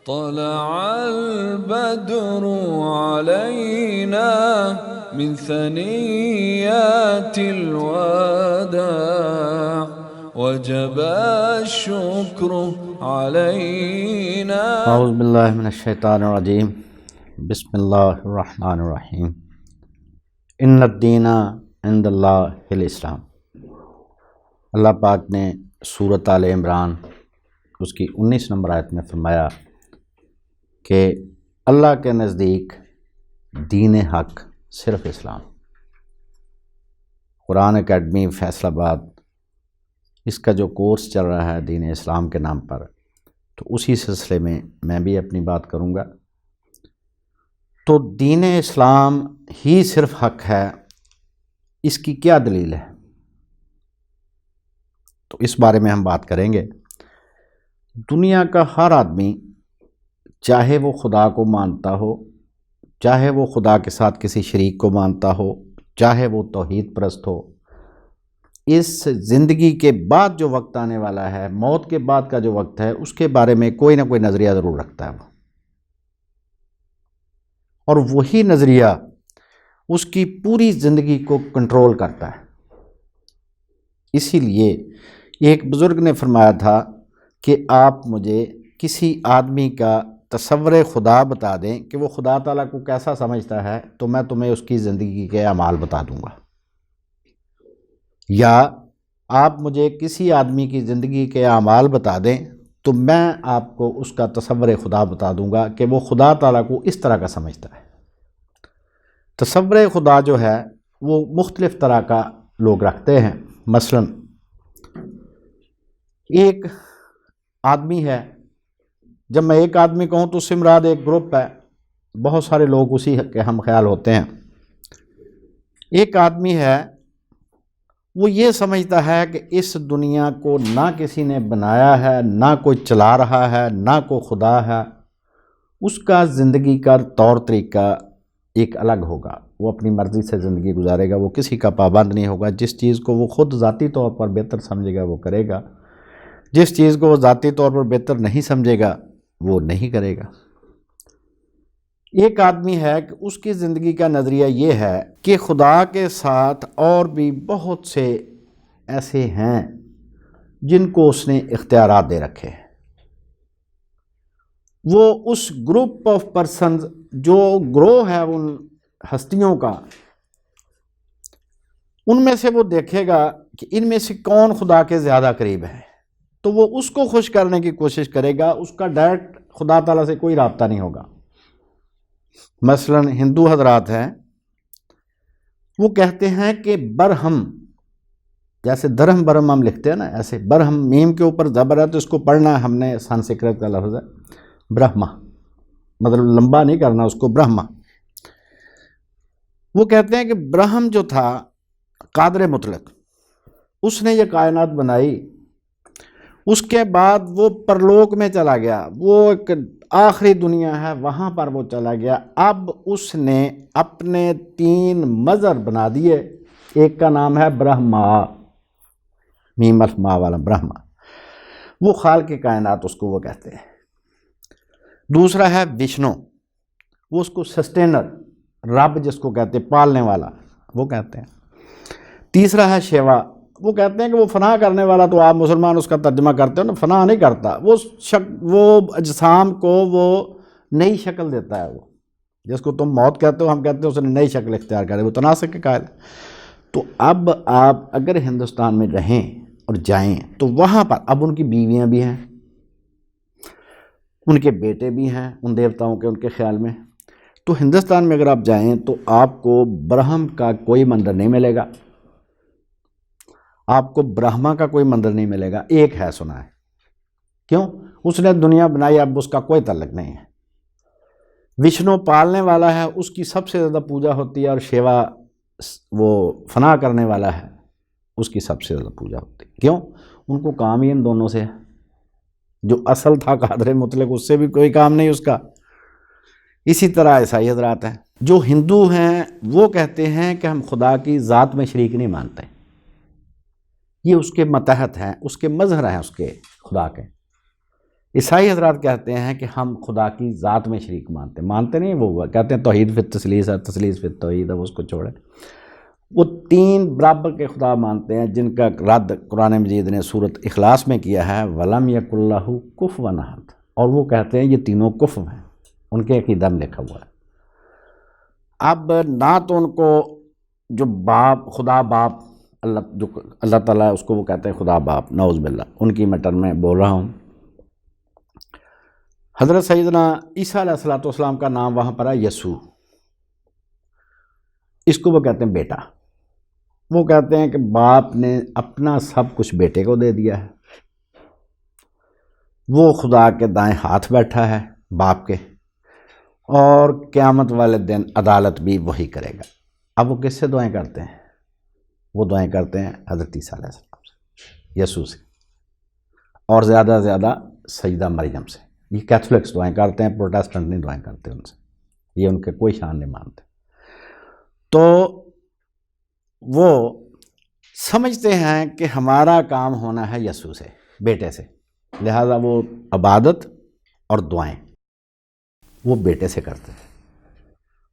طلع البدر علينا من ثنيات الوداع وجب الشكر علينا. اعوذ باللہ من الشیطان الرجیم. بسم اللہ الرحمن الرحیم. ان الدین عند اللہ الاسلام. اللہ پاک نے سورۃ آل عمران اس کی 19 نمبر آیت میں فرمایا کہ اللہ کے نزدیک دین حق صرف اسلام. قرآن اکیڈمی فیصل آباد اس کا جو کورس چل رہا ہے دین اسلام کے نام پر، تو اسی سلسلے میں بھی اپنی بات کروں گا. تو دین اسلام ہی صرف حق ہے، اس کی کیا دلیل ہے؟ تو اس بارے میں ہم بات کریں گے. دنیا کا ہر آدمی، چاہے وہ خدا کو مانتا ہو، چاہے وہ خدا کے ساتھ کسی شریک کو مانتا ہو، چاہے وہ توحید پرست ہو، اس زندگی کے بعد جو وقت آنے والا ہے، موت کے بعد کا جو وقت ہے، اس کے بارے میں کوئی نہ کوئی نظریہ ضرور رکھتا ہے وہ. اور وہی نظریہ اس کی پوری زندگی کو کنٹرول کرتا ہے. اسی لیے ایک بزرگ نے فرمایا تھا کہ آپ مجھے کسی آدمی کا تصور خدا بتا دیں کہ وہ خدا تعالیٰ کو کیسا سمجھتا ہے، تو میں تمہیں اس کی زندگی کے اعمال بتا دوں گا. یا آپ مجھے کسی آدمی کی زندگی کے اعمال بتا دیں تو میں آپ کو اس کا تصور خدا بتا دوں گا کہ وہ خدا تعالیٰ کو اس طرح کا سمجھتا ہے. تصور خدا جو ہے وہ مختلف طرح کا لوگ رکھتے ہیں. مثلا ایک آدمی ہے، جب میں ایک آدمی کہوں تو اس سے مراد ایک گروپ ہے، بہت سارے لوگ اسی کے ہم خیال ہوتے ہیں. ایک آدمی ہے وہ یہ سمجھتا ہے کہ اس دنیا کو نہ کسی نے بنایا ہے، نہ کوئی چلا رہا ہے، نہ کوئی خدا ہے. اس کا زندگی کا طور طریقہ ایک الگ ہوگا. وہ اپنی مرضی سے زندگی گزارے گا، وہ کسی کا پابند نہیں ہوگا. جس چیز کو وہ خود ذاتی طور پر بہتر سمجھے گا وہ کرے گا، جس چیز کو وہ ذاتی طور پر بہتر نہیں سمجھے گا وہ نہیں کرے گا. ایک آدمی ہے کہ اس کی زندگی کا نظریہ یہ ہے کہ خدا کے ساتھ اور بھی بہت سے ایسے ہیں جن کو اس نے اختیارات دے رکھے ہیں. وہ اس گروپ آف پرسنز، جو گروہ ہے ان ہستیوں کا، ان میں سے وہ دیکھے گا کہ ان میں سے کون خدا کے زیادہ قریب ہے، تو وہ اس کو خوش کرنے کی کوشش کرے گا. اس کا ڈائریکٹ خدا تعالیٰ سے کوئی رابطہ نہیں ہوگا. مثلا ہندو حضرات ہیں، وہ کہتے ہیں کہ برہم، جیسے درہم برہم ہم لکھتے ہیں نا، ایسے برہم میم کے اوپر زبر ہے تو اس کو پڑھنا ہم نے سنسکرت کا لفظ ہے برہما، مطلب لمبا نہیں کرنا اس کو، برہما. وہ کہتے ہیں کہ برہم جو تھا قادر مطلق، اس نے یہ کائنات بنائی، اس کے بعد وہ پرلوک میں چلا گیا، وہ ایک آخری دنیا ہے وہاں پر وہ چلا گیا. اب اس نے اپنے 3 مظہر بنا دیے. ایک کا نام ہے برہما، میم الف ما والا برہما، وہ خالق کائنات اس کو وہ کہتے ہیں. دوسرا ہے وشنو، وہ اس کو سسٹینر، رب جس کو کہتے ہیں، پالنے والا وہ کہتے ہیں. تیسرا ہے شیوا، وہ کہتے ہیں کہ وہ فنا کرنے والا، تو آپ مسلمان اس کا ترجمہ کرتے ہو نا، فنا نہیں کرتا، وہ اجسام کو وہ نئی شکل دیتا ہے. وہ جس کو تم موت کہتے ہو، ہم کہتے ہیں اس نے نئی شکل اختیار کرے، وہ تناسق کے قائل. تو اب آپ اگر ہندوستان میں رہیں اور جائیں تو وہاں پر اب ان کی بیویاں بھی ہیں، ان کے بیٹے بھی ہیں ان دیوتاؤں کے، ان کے خیال میں. تو ہندوستان میں اگر آپ جائیں تو آپ کو برہم کا کوئی مندر نہیں ملے گا، آپ کو برہما کا کوئی مندر نہیں ملے گا. ایک ہے سنا ہے، کیوں؟ اس نے دنیا بنائی، اب اس کا کوئی تعلق نہیں ہے. وشنو پالنے والا ہے، اس کی سب سے زیادہ پوجا ہوتی ہے، اور شیوا وہ فنا کرنے والا ہے، اس کی سب سے زیادہ پوجا ہوتی ہے. کیوں؟ ان کو کام ہی ان دونوں سے ہے. جو اصل تھا قادر مطلق، اس سے بھی کوئی کام نہیں اس کا. اسی طرح عیسائی حضرات ہیں. جو ہندو ہیں وہ کہتے ہیں کہ ہم خدا کی ذات میں شریک نہیں مانتے، یہ اس کے متحد ہیں، اس کے مظہر ہیں اس کے خدا کے. عیسائی حضرات کہتے ہیں کہ ہم خدا کی ذات میں شریک مانتے نہیں، وہ کہتے ہیں توحید فی التثلیث ہے، تثلیث فی التوحید ہے، وہ اس کو چھوڑیں۔ وہ تین برابر کے خدا مانتے ہیں جن کا رد قرآن مجید نے سورۃ اخلاص میں کیا ہے، وَلَمْ يَكُنْ لَهُ كُفُوًا أَحَدٌ، اور وہ کہتے ہیں یہ تینوں کفو ہیں، ان کے عقیدہ میں لکھا ہوا ہے۔ اب نہ تو ان کو جو باپ، خدا باپ، اللہ تعالیٰ اس کو وہ کہتے ہیں خدا باپ، نعوذ باللہ، ان کی میٹر میں بول رہا ہوں۔ حضرت سیدنا عیسیٰ علیہ السلام کا نام وہاں پر ہے یسوع، اس کو وہ کہتے ہیں بیٹا۔ وہ کہتے ہیں کہ باپ نے اپنا سب کچھ بیٹے کو دے دیا ہے، وہ خدا کے دائیں ہاتھ بیٹھا ہے باپ کے، اور قیامت والے دن عدالت بھی وہی کرے گا۔ اب وہ کس سے دعائیں کرتے ہیں؟ وہ دعائیں کرتے ہیں حضرت عیسیٰ علیہ السلام سے، یسوع سے، اور زیادہ سے زیادہ سیدہ مریم سے۔ یہ کیتھولکس دعائیں کرتے ہیں، پروٹیسٹنٹ نہیں دعائیں کرتے ان سے، یہ ان کے کوئی شان نہیں مانتے۔ تو وہ سمجھتے ہیں کہ ہمارا کام ہونا ہے یسوع سے، بیٹے سے، لہذا وہ عبادت اور دعائیں وہ بیٹے سے کرتے ہیں،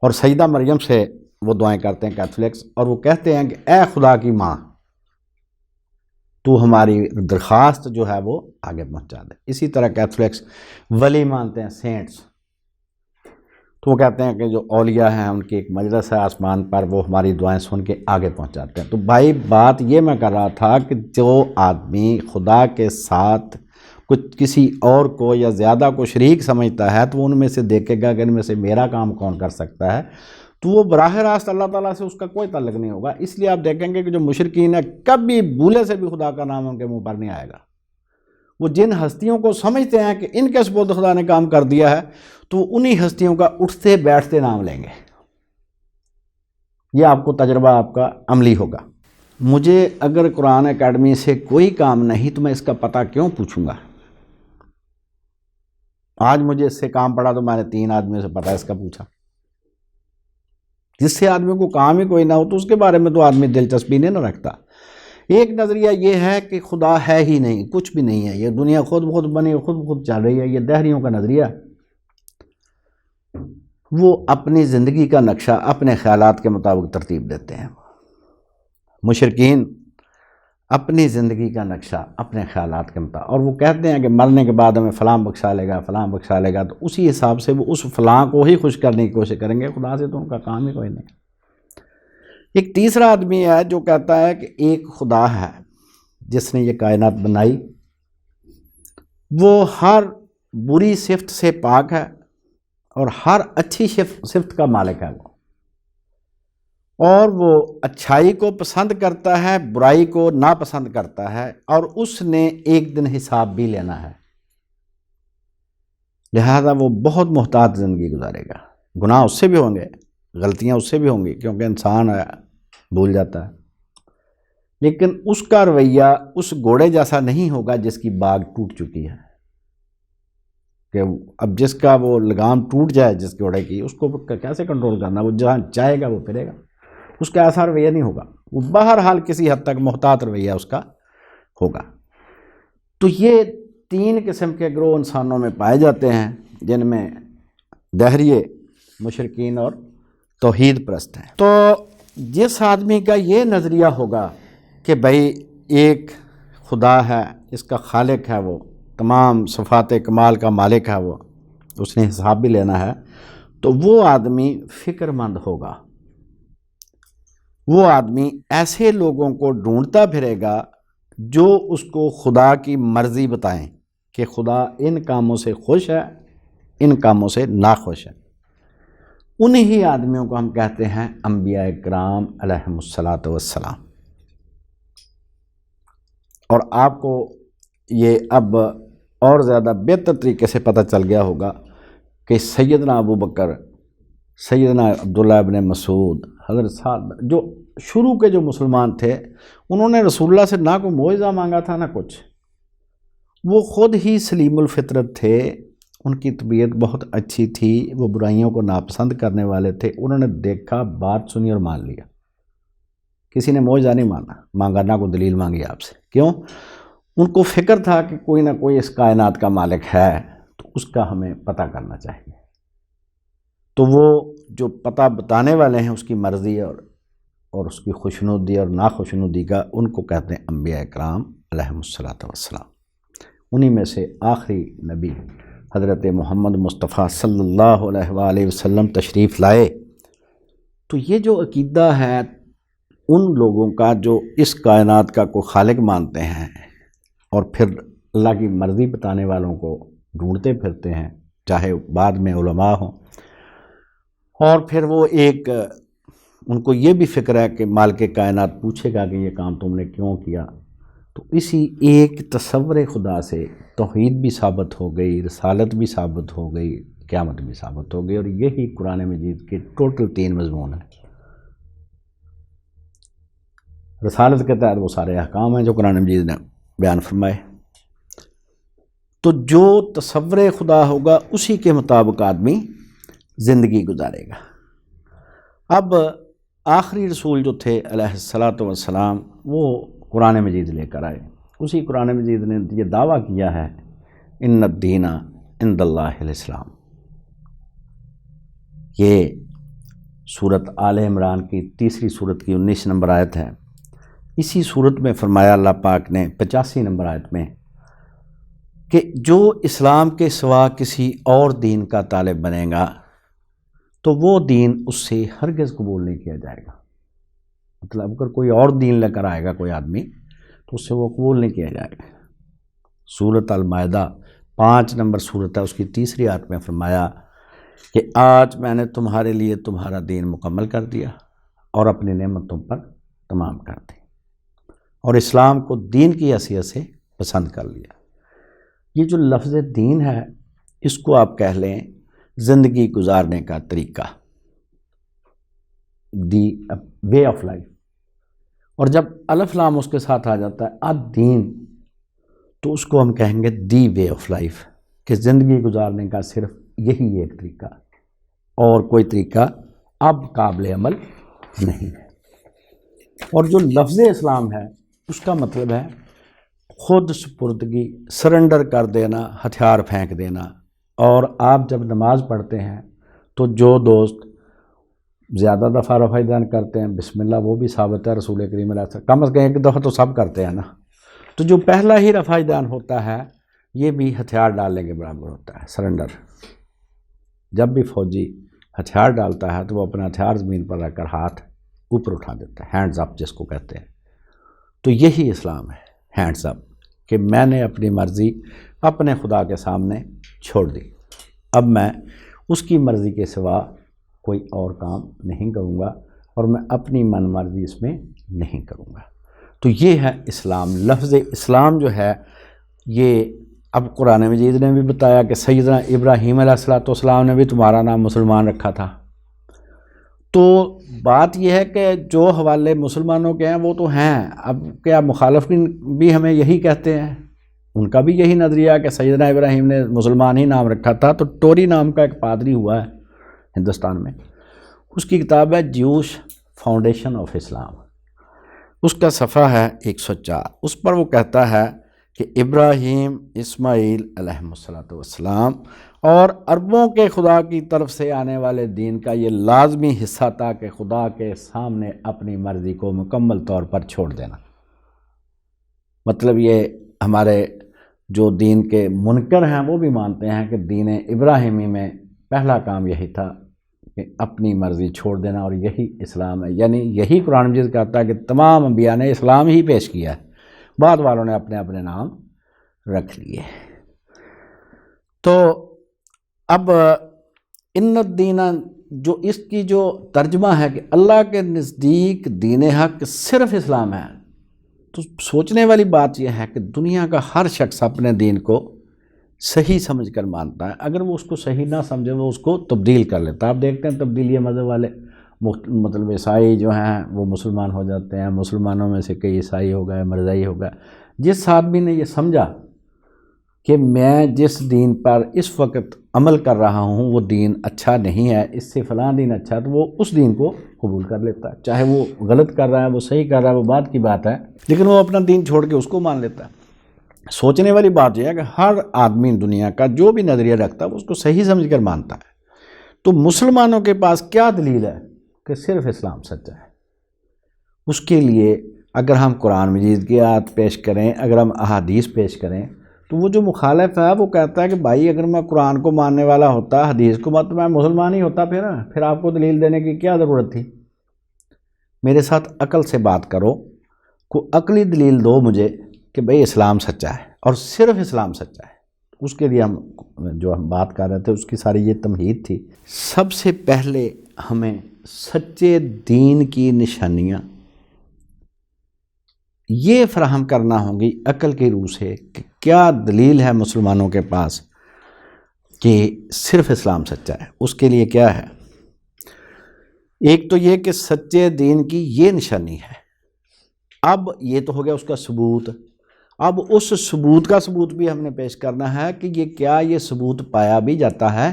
اور سیدہ مریم سے وہ دعائیں کرتے ہیں کیتھولکس، اور وہ کہتے ہیں کہ اے خدا کی ماں، تو ہماری درخواست جو ہے وہ آگے پہنچا دے۔ اسی طرح کیتھولکس ولی مانتے ہیں، سینٹس، تو وہ کہتے ہیں کہ جو اولیاء ہیں ان کی ایک مجلس ہے آسمان پر، وہ ہماری دعائیں سن کے آگے پہنچاتے ہیں۔ تو بھائی بات یہ میں کر رہا تھا کہ جو آدمی خدا کے ساتھ کچھ کسی اور کو یا زیادہ کو شریک سمجھتا ہے تو ان میں سے دیکھے گا کہ ان میں سے میرا کام کون کر سکتا ہے، تو وہ براہ راست اللہ تعالیٰ سے اس کا کوئی تعلق نہیں ہوگا۔ اس لیے آپ دیکھیں گے کہ جو مشرکین ہیں کبھی بھولے سے بھی خدا کا نام ان کے منہ پر نہیں آئے گا۔ وہ جن ہستیوں کو سمجھتے ہیں کہ ان کے سپرد خدا نے کام کر دیا ہے، تو انہی ہستیوں کا اٹھتے بیٹھتے نام لیں گے۔ یہ آپ کو تجربہ آپ کا عملی ہوگا۔ مجھے اگر قرآن اکیڈمی سے کوئی کام نہیں تو میں اس کا پتہ کیوں پوچھوں گا؟ آج مجھے اس سے کام پڑا تو میں نے 3 آدمیوں سے پتہ اس کا پوچھا۔ جس سے آدمی کو کام ہی کوئی نہ ہو تو اس کے بارے میں تو آدمی دلچسپی نہیں نہ رکھتا۔ ایک نظریہ یہ ہے کہ خدا ہے ہی نہیں، کچھ بھی نہیں ہے، یہ دنیا خود بخود بنی، خود بخود چل رہی ہے، یہ دہریوں کا نظریہ ہے۔ وہ اپنی زندگی کا نقشہ اپنے خیالات کے مطابق ترتیب دیتے ہیں۔ مشرکین اپنی زندگی کا نقشہ اپنے خیالات کے مطابق، اور وہ کہتے ہیں کہ مرنے کے بعد ہمیں فلاں بخشا لے گا، فلاں بخشا لے گا، تو اسی حساب سے وہ اس فلاں کو ہی خوش کرنے کی کوشش کریں گے، خدا سے تو ان کا کام ہی کوئی نہیں۔ ایک تیسرا آدمی ہے جو کہتا ہے کہ ایک خدا ہے جس نے یہ کائنات بنائی، وہ ہر بری صفت سے پاک ہے اور ہر اچھی صفت کا مالک ہے وہ، اور وہ اچھائی کو پسند کرتا ہے، برائی کو ناپسند کرتا ہے، اور اس نے ایک دن حساب بھی لینا ہے، لہذا وہ بہت محتاط زندگی گزارے گا۔ گناہ اس سے بھی ہوں گے، غلطیاں اس سے بھی ہوں گی، کیونکہ انسان بھول جاتا ہے، لیکن اس کا رویہ اس گھوڑے جیسا نہیں ہوگا جس کی باگ ٹوٹ چکی ہے، کہ اب جس کا وہ لگام ٹوٹ جائے جس گھوڑے کی، اس کو کیسے کنٹرول کرنا، وہ جہاں چاہے گا وہ پھرے گا، اس کا ایسا رویہ نہیں ہوگا، وہ بہرحال کسی حد تک محتاط رویہ اس کا ہوگا۔ تو یہ 3 قسم کے گروہ انسانوں میں پائے جاتے ہیں، جن میں دہریے، مشرکین اور توحید پرست ہیں۔ تو جس آدمی کا یہ نظریہ ہوگا کہ بھائی ایک خدا ہے، اس کا خالق ہے، وہ تمام صفات کمال کا مالک ہے، وہ اس نے حساب بھی لینا ہے، تو وہ آدمی فکر مند ہوگا۔ وہ آدمی ایسے لوگوں کو ڈھونڈتا پھرے گا جو اس کو خدا کی مرضی بتائیں کہ خدا ان کاموں سے خوش ہے، ان کاموں سے ناخوش ہے۔ انہی آدمیوں کو ہم کہتے ہیں انبیاء کرام علیہم الصلاۃ والسلام۔ اور آپ کو یہ اب اور زیادہ بہتر طریقے سے پتہ چل گیا ہوگا کہ سیدنا ابو بکر، سیدنا عبداللہ ابن مسعود، حضرت سعد، جو شروع کے جو مسلمان تھے، انہوں نے رسول اللہ سے نہ کوئی معجزہ مانگا تھا نہ کچھ، وہ خود ہی سلیم الفطرت تھے، ان کی طبیعت بہت اچھی تھی، وہ برائیوں کو ناپسند کرنے والے تھے، انہوں نے دیکھا، بات سنی اور مان لیا۔ کسی نے معجزہ نہیں مانگا، نہ کوئی دلیل مانگی آپ سے۔ کیوں؟ ان کو فکر تھا کہ کوئی نہ کوئی اس کائنات کا مالک ہے تو اس کا ہمیں پتہ کرنا چاہیے. تو وہ جو پتہ بتانے والے ہیں اس کی مرضی اور اس کی خوشنودی اور ناخوشنودی کا، ان کو کہتے ہیں انبیاء اکرام علیہم الصلاۃ والسلام. انہی میں سے آخری نبی حضرت محمد مصطفیٰ صلی اللہ علیہ وآلہ وسلم تشریف لائے. تو یہ جو عقیدہ ہے ان لوگوں کا جو اس کائنات کا کوئی خالق مانتے ہیں اور پھر اللہ کی مرضی بتانے والوں کو ڈھونڈتے پھرتے ہیں، چاہے بعد میں علماء ہوں، اور پھر وہ ایک ان کو یہ بھی فکر ہے کہ مالک کائنات پوچھے گا کہ یہ کام تم نے کیوں کیا. تو اسی ایک تصور خدا سے توحید بھی ثابت ہو گئی، رسالت بھی ثابت ہو گئی، قیامت بھی ثابت ہو گئی. اور یہی قرآن مجید کے ٹوٹل 3 مضمون ہیں. رسالت کے تحت وہ سارے احکام ہیں جو قرآن مجید نے بیان فرمائے. تو جو تصور خدا ہوگا اسی کے مطابق آدمی زندگی گزارے گا. اب آخری رسول جو تھے علیہ الصلاۃ والسلام وہ قرآن مجید لے کر آئے. اسی قرآن مجید نے یہ دعویٰ کیا ہے ان الدین عند اللہ الاسلام. یہ سورۃ آل عمران کی تیسری سورت کی 19 نمبر آیت ہے. اسی سورت میں فرمایا اللہ پاک نے 85 نمبر آیت میں کہ جو اسلام کے سوا کسی اور دین کا طالب بنے گا تو وہ دین اس سے ہرگز قبول نہیں کیا جائے گا. مطلب اگر کوئی اور دین لے کر آئے گا کوئی آدمی تو اس سے وہ قبول نہیں کیا جائے گا. سورۃ المائدہ 5 نمبر سورت ہے، اس کی تیسری آیت میں فرمایا کہ آج میں نے تمہارے لیے تمہارا دین مکمل کر دیا اور اپنی نعمت تم پر تمام کر دی، اور اسلام کو دین کی حیثیت سے پسند کر لیا. یہ جو لفظ دین ہے اس کو آپ کہہ لیں زندگی گزارنے کا طریقہ، دی وے آف لائف. اور جب الف لام اس کے ساتھ آ جاتا ہے الدین تو اس کو ہم کہیں گے دی وے آف لائف، کہ زندگی گزارنے کا صرف یہی ایک طریقہ، اور کوئی طریقہ اب قابل عمل نہیں ہے. اور جو لفظ اسلام ہے اس کا مطلب ہے خود سپردگی، سرنڈر کر دینا، ہتھیار پھینک دینا. اور آپ جب نماز پڑھتے ہیں تو جو دوست زیادہ دفعہ رفع دین کرتے ہیں بسم اللہ، وہ بھی ثابت ہے رسول کریم علیہ السلام کم از کم ایک دفعہ تو سب کرتے ہیں نا. تو جو پہلا ہی رفع دین ہوتا ہے یہ بھی ہتھیار ڈالنے کے برابر ہوتا ہے، سرنڈر. جب بھی فوجی ہتھیار ڈالتا ہے تو وہ اپنا ہتھیار زمین پر رکھ کر ہاتھ اوپر اٹھا دیتا ہے، ہینڈز اپ جس کو کہتے ہیں. تو یہی اسلام ہے، ہینڈز اپ، کہ میں نے اپنی مرضی اپنے خدا کے سامنے چھوڑ دی. اب میں اس کی مرضی کے سوا کوئی اور کام نہیں کروں گا اور میں اپنی من مرضی اس میں نہیں کروں گا. تو یہ ہے اسلام. لفظ اسلام جو ہے یہ اب قرآن مجید نے بھی بتایا کہ سیدنا ابراہیم علیہ السلام نے بھی تمہارا نام مسلمان رکھا تھا. تو بات یہ ہے کہ جو حوالے مسلمانوں کے ہیں وہ تو ہیں. اب کیا مخالفین بھی ہمیں یہی کہتے ہیں؟ ان کا بھی یہی نظریہ کہ سیدنا ابراہیم نے مسلمان ہی نام رکھا تھا. تو ٹوری نام کا ایک پادری ہوا ہے ہندوستان میں، اس کی کتاب ہے جیوش فاؤنڈیشن آف اسلام، اس کا صفحہ ہے 104. اس پر وہ کہتا ہے کہ ابراہیم اسماعیل علیہم السلام اور عربوں کے خدا کی طرف سے آنے والے دین کا یہ لازمی حصہ تھا کہ خدا کے سامنے اپنی مرضی کو مکمل طور پر چھوڑ دینا. مطلب یہ ہمارے جو دین کے منکر ہیں وہ بھی مانتے ہیں کہ دین ابراہیمی میں پہلا کام یہی تھا کہ اپنی مرضی چھوڑ دینا، اور یہی اسلام ہے. یعنی یہی قرآن مجید کہتا ہے کہ تمام انبیاء نے اسلام ہی پیش کیا ہے، بعد والوں نے اپنے اپنے نام رکھ لیے. تو اب ان الدین جو اس کی جو ترجمہ ہے کہ اللہ کے نزدیک دین حق صرف اسلام ہے، تو سوچنے والی بات یہ ہے کہ دنیا کا ہر شخص اپنے دین کو صحیح سمجھ کر مانتا ہے. اگر وہ اس کو صحیح نہ سمجھے وہ اس کو تبدیل کر لیتا ہے. آپ دیکھتے ہیں تبدیلی مذہب والے مطلب عیسائی جو ہیں وہ مسلمان ہو جاتے ہیں، مسلمانوں میں سے کئی عیسائی ہو گئے، مرزائی ہو گئے. جس آدمی نے یہ سمجھا کہ میں جس دین پر اس وقت عمل کر رہا ہوں وہ دین اچھا نہیں ہے، اس سے فلاں دین اچھا ہے، تو وہ اس دین کو قبول کر لیتا ہے. چاہے وہ غلط کر رہا ہے، وہ صحیح کر رہا ہے، وہ بات کی بات ہے، لیکن وہ اپنا دین چھوڑ کے اس کو مان لیتا ہے. سوچنے والی بات یہ ہے کہ ہر آدمی دنیا کا جو بھی نظریہ رکھتا ہے وہ اس کو صحیح سمجھ کر مانتا ہے. تو مسلمانوں کے پاس کیا دلیل ہے کہ صرف اسلام سچا ہے؟ اس کے لیے اگر ہم قرآن مجید کی آیت پیش کریں، اگر ہم احادیث پیش کریں، تو وہ جو مخالف ہے وہ کہتا ہے کہ بھائی اگر میں قرآن کو ماننے والا ہوتا، حدیث کو تو میں مسلمان ہی ہوتا. پھر آپ کو دلیل دینے کی کیا ضرورت تھی؟ میرے ساتھ عقل سے بات کرو، کوئی عقلی دلیل دو مجھے کہ بھئی اسلام سچا ہے اور صرف اسلام سچا ہے. اس کے لیے ہم بات کر رہے تھے، اس کی ساری یہ تمہید تھی. سب سے پہلے ہمیں سچے دین کی نشانیاں یہ فراہم کرنا ہوں گی عقل کی روح سے کہ کیا دلیل ہے مسلمانوں کے پاس کہ صرف اسلام سچا ہے. اس کے لیے کیا ہے؟ ایک تو یہ کہ سچے دین کی یہ نشانی ہے. اب یہ تو ہو گیا اس کا ثبوت. اب اس ثبوت کا ثبوت بھی ہم نے پیش کرنا ہے کہ یہ ثبوت پایا بھی جاتا ہے.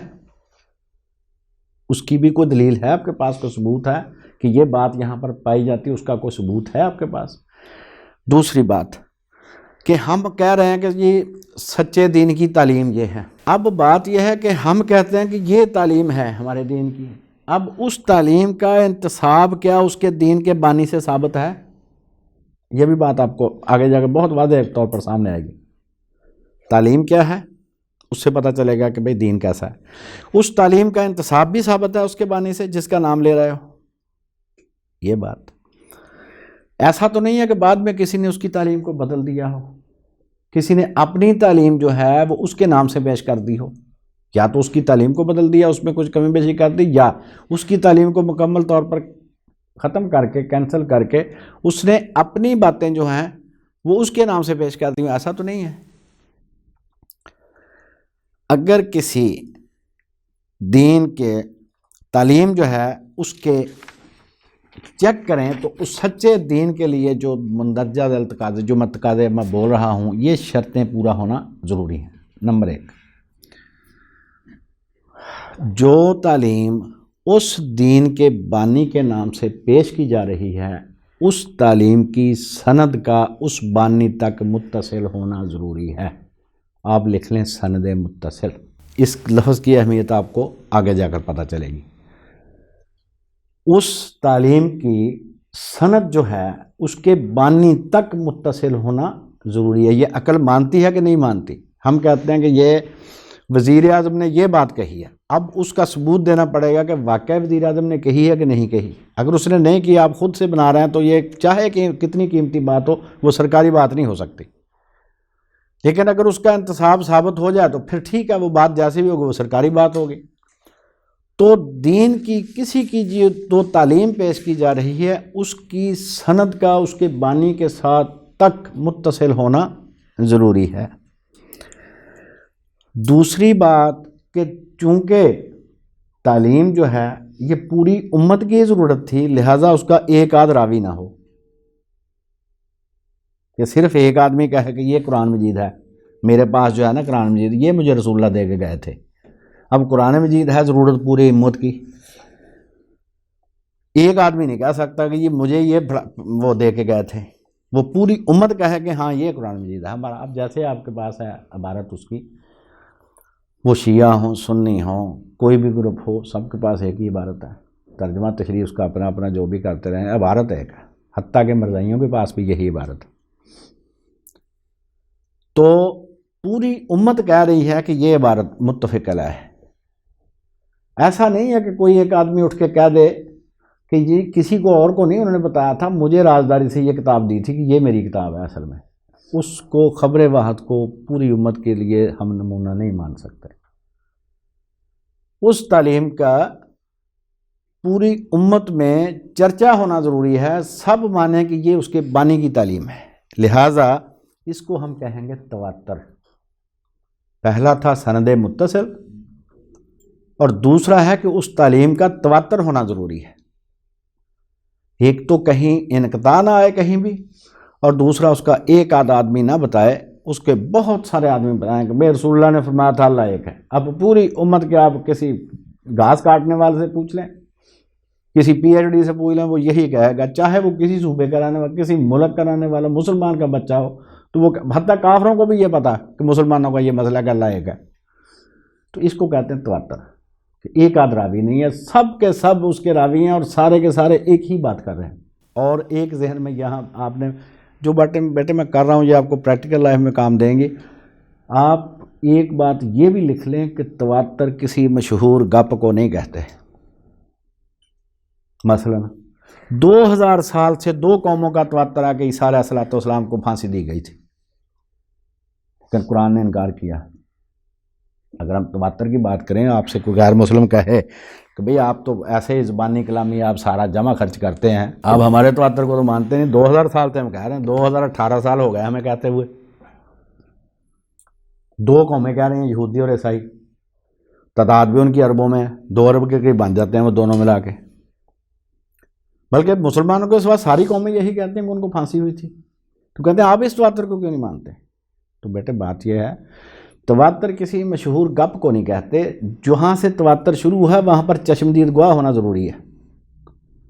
اس کی بھی کوئی دلیل ہے آپ کے پاس؟ کوئی ثبوت ہے کہ یہ بات یہاں پر پائی جاتی ہے؟ اس کا کوئی ثبوت ہے آپ کے پاس؟ دوسری بات کہ ہم کہہ رہے ہیں کہ یہ سچے دین کی تعلیم یہ ہے. اب بات یہ ہے کہ ہم کہتے ہیں کہ یہ تعلیم ہے ہمارے دین کی. اب اس تعلیم کا انتساب کیا اس کے دین کے بانی سے ثابت ہے؟ یہ بھی بات آپ کو آگے جا کر بہت واضح طور پر سامنے آئے گی. تعلیم کیا ہے اس سے پتہ چلے گا کہ بھئی دین کیسا ہے. اس تعلیم کا انتساب بھی ثابت ہے اس کے بانی سے جس کا نام لے رہے ہو. یہ بات ایسا تو نہیں ہے کہ بعد میں کسی نے اس کی تعلیم کو بدل دیا ہو، کسی نے اپنی تعلیم جو ہے وہ اس کے نام سے پیش کر دی ہو. یا تو اس کی تعلیم کو بدل دیا، اس میں کچھ کمی بیشی کر دی، یا اس کی تعلیم کو مکمل طور پر ختم کر کے کینسل کر کے اس نے اپنی باتیں جو ہیں وہ اس کے نام سے پیش کر دی. ایسا تو نہیں ہے. اگر کسی دین کے تعلیم جو ہے اس کے چیک کریں تو اس سچے دین کے لیے جو مندرجہ ذیل تقاضے، جو تقاضے میں بول رہا ہوں، یہ شرطیں پورا ہونا ضروری ہیں. نمبر 1، جو تعلیم اس دین کے بانی کے نام سے پیش کی جا رہی ہے اس تعلیم کی سند کا اس بانی تک متصل ہونا ضروری ہے. آپ لکھ لیں سند متصل. اس لفظ کی اہمیت آپ کو آگے جا کر پتہ چلے گی. اس تعلیم کی سند جو ہے اس کے بانی تک متصل ہونا ضروری ہے. یہ عقل مانتی ہے کہ نہیں مانتی؟ ہم کہتے ہیں کہ یہ وزیر اعظم نے یہ بات کہی ہے. اب اس کا ثبوت دینا پڑے گا کہ واقعی وزیر اعظم نے کہی ہے کہ نہیں کہی. اگر اس نے نہیں کی، آپ خود سے بنا رہے ہیں، تو یہ چاہے کہ کتنی قیمتی بات ہو وہ سرکاری بات نہیں ہو سکتی. لیکن اگر اس کا انتصاب ثابت ہو جائے تو پھر ٹھیک ہے، وہ بات جیسی بھی ہوگی وہ سرکاری بات ہوگی. تو دین کی کسی کی جو تعلیم پیش کی جا رہی ہے اس کی سند کا اس کے بانی کے ساتھ تک متصل ہونا ضروری ہے. دوسری بات کہ چونکہ تعلیم جو ہے یہ پوری امت کی ضرورت تھی، لہٰذا اس کا ایک آدھ راوی نہ ہو کہ صرف ایک آدمی کہے کہ یہ قرآن مجید ہے، میرے پاس جو ہے نا قرآن مجید، یہ مجھے رسول اللہ دے کے گئے تھے. اب قرآن مجید ہے ضرورت پوری امت کی. ایک آدمی نہیں کہہ سکتا کہ یہ مجھے وہ دے کے گئے تھے. وہ پوری امت کہے کہ ہاں یہ قرآن مجید ہے ہمارا. اب جیسے آپ کے پاس ہے عبارت اس کی، وہ شیعہ ہوں، سنی ہوں، کوئی بھی گروپ ہو، سب کے پاس ایک ہی عبارت ہے. ترجمہ تشریح اس کا اپنا اپنا جو بھی کرتے رہیں، عبارت ایک ہے. حتیٰ کہ مرزائیوں کے پاس بھی یہی عبارت ہے. تو پوری امت کہہ رہی ہے کہ یہ عبارت متفق علیہ ہے. ایسا نہیں ہے کہ کوئی ایک آدمی اٹھ کے کہہ دے کہ یہ کسی کو اور کو نہیں انہوں نے بتایا تھا، مجھے رازداری سے یہ کتاب دی تھی کہ یہ میری کتاب ہے. اصل میں اس کو خبر واحد کو پوری امت کے لیے ہم نمونہ نہیں مان سکتے. اس تعلیم کا پوری امت میں چرچا ہونا ضروری ہے، سب مانیں کہ یہ اس کے بانی کی تعلیم ہے. لہٰذا اس کو ہم کہیں گے تواتر. پہلا تھا سند متصل، اور دوسرا ہے کہ اس تعلیم کا تواتر ہونا ضروری ہے. ایک تو کہیں انقطاع نہ آئے کہیں بھی، اور دوسرا اس کا ایک آدھ آدمی نہ بتائے، اس کے بہت سارے آدمی بتائیں کہ بے رسول اللہ نے فرمایا تھا اللہ ایک ہے. اب پوری امت کے آپ کسی گھاس کاٹنے والے سے پوچھ لیں، کسی پی ایچ ڈی سے پوچھ لیں، وہ یہی کہے گا. چاہے وہ کسی صوبے کا رہنے والا، کسی ملک کا رہنے والا، مسلمان کا بچہ ہو، تو وہ حتیٰ کافروں کو بھی یہ پتا کہ مسلمانوں کا یہ مسئلہ کہ اللہ ایک ہے. تو اس کو کہتے ہیں تواتر، کہ ایک آدھ راوی نہیں ہے، سب کے سب اس کے راوی ہیں اور سارے کے سارے ایک ہی بات کر رہے ہیں. اور ایک ذہن میں یہاں آپ نے جو بیٹے میں کر رہا ہوں یہ آپ کو پریکٹیکل لائف میں کام دیں گی. آپ ایک بات یہ بھی لکھ لیں کہ تواتر کسی مشہور گپ کو نہیں کہتے. مثلا 2000 سال سے 2 قوموں کا تواتر آ کے عیسیٰ علیہ السلام کو پھانسی دی گئی تھی، لیکن قرآن نے انکار کیا. اگر ہم تواتر کی بات کریں، آپ سے کوئی غیر مسلم کہے کہ بھئی آپ تو ایسے زبانی کلامی آپ سارا جمع خرچ کرتے ہیں، آپ ہمارے تواتر کو تو مانتے نہیں. 2000 سال سے ہم کہہ رہے ہیں، 2018 سال ہو گئے ہمیں کہتے ہوئے. 2 قومیں کہہ رہے ہیں، یہودی اور عیسائی، تعداد بھی ان کی اربوں میں ہے، 2 ارب کے قریب بن جاتے ہیں وہ دونوں ملا کے. بلکہ مسلمانوں کے سوا ساری قومیں یہی کہتے ہیں کہ ان کو پھانسی ہوئی تھی. تو کہتے ہیں آپ اس تواتر کو کیوں نہیں مانتے؟ تو بیٹے بات یہ ہے، تواتر کسی مشہور گپ کو نہیں کہتے. جہاں سے تواتر شروع ہے وہاں پر چشمدید گواہ ہونا ضروری ہے.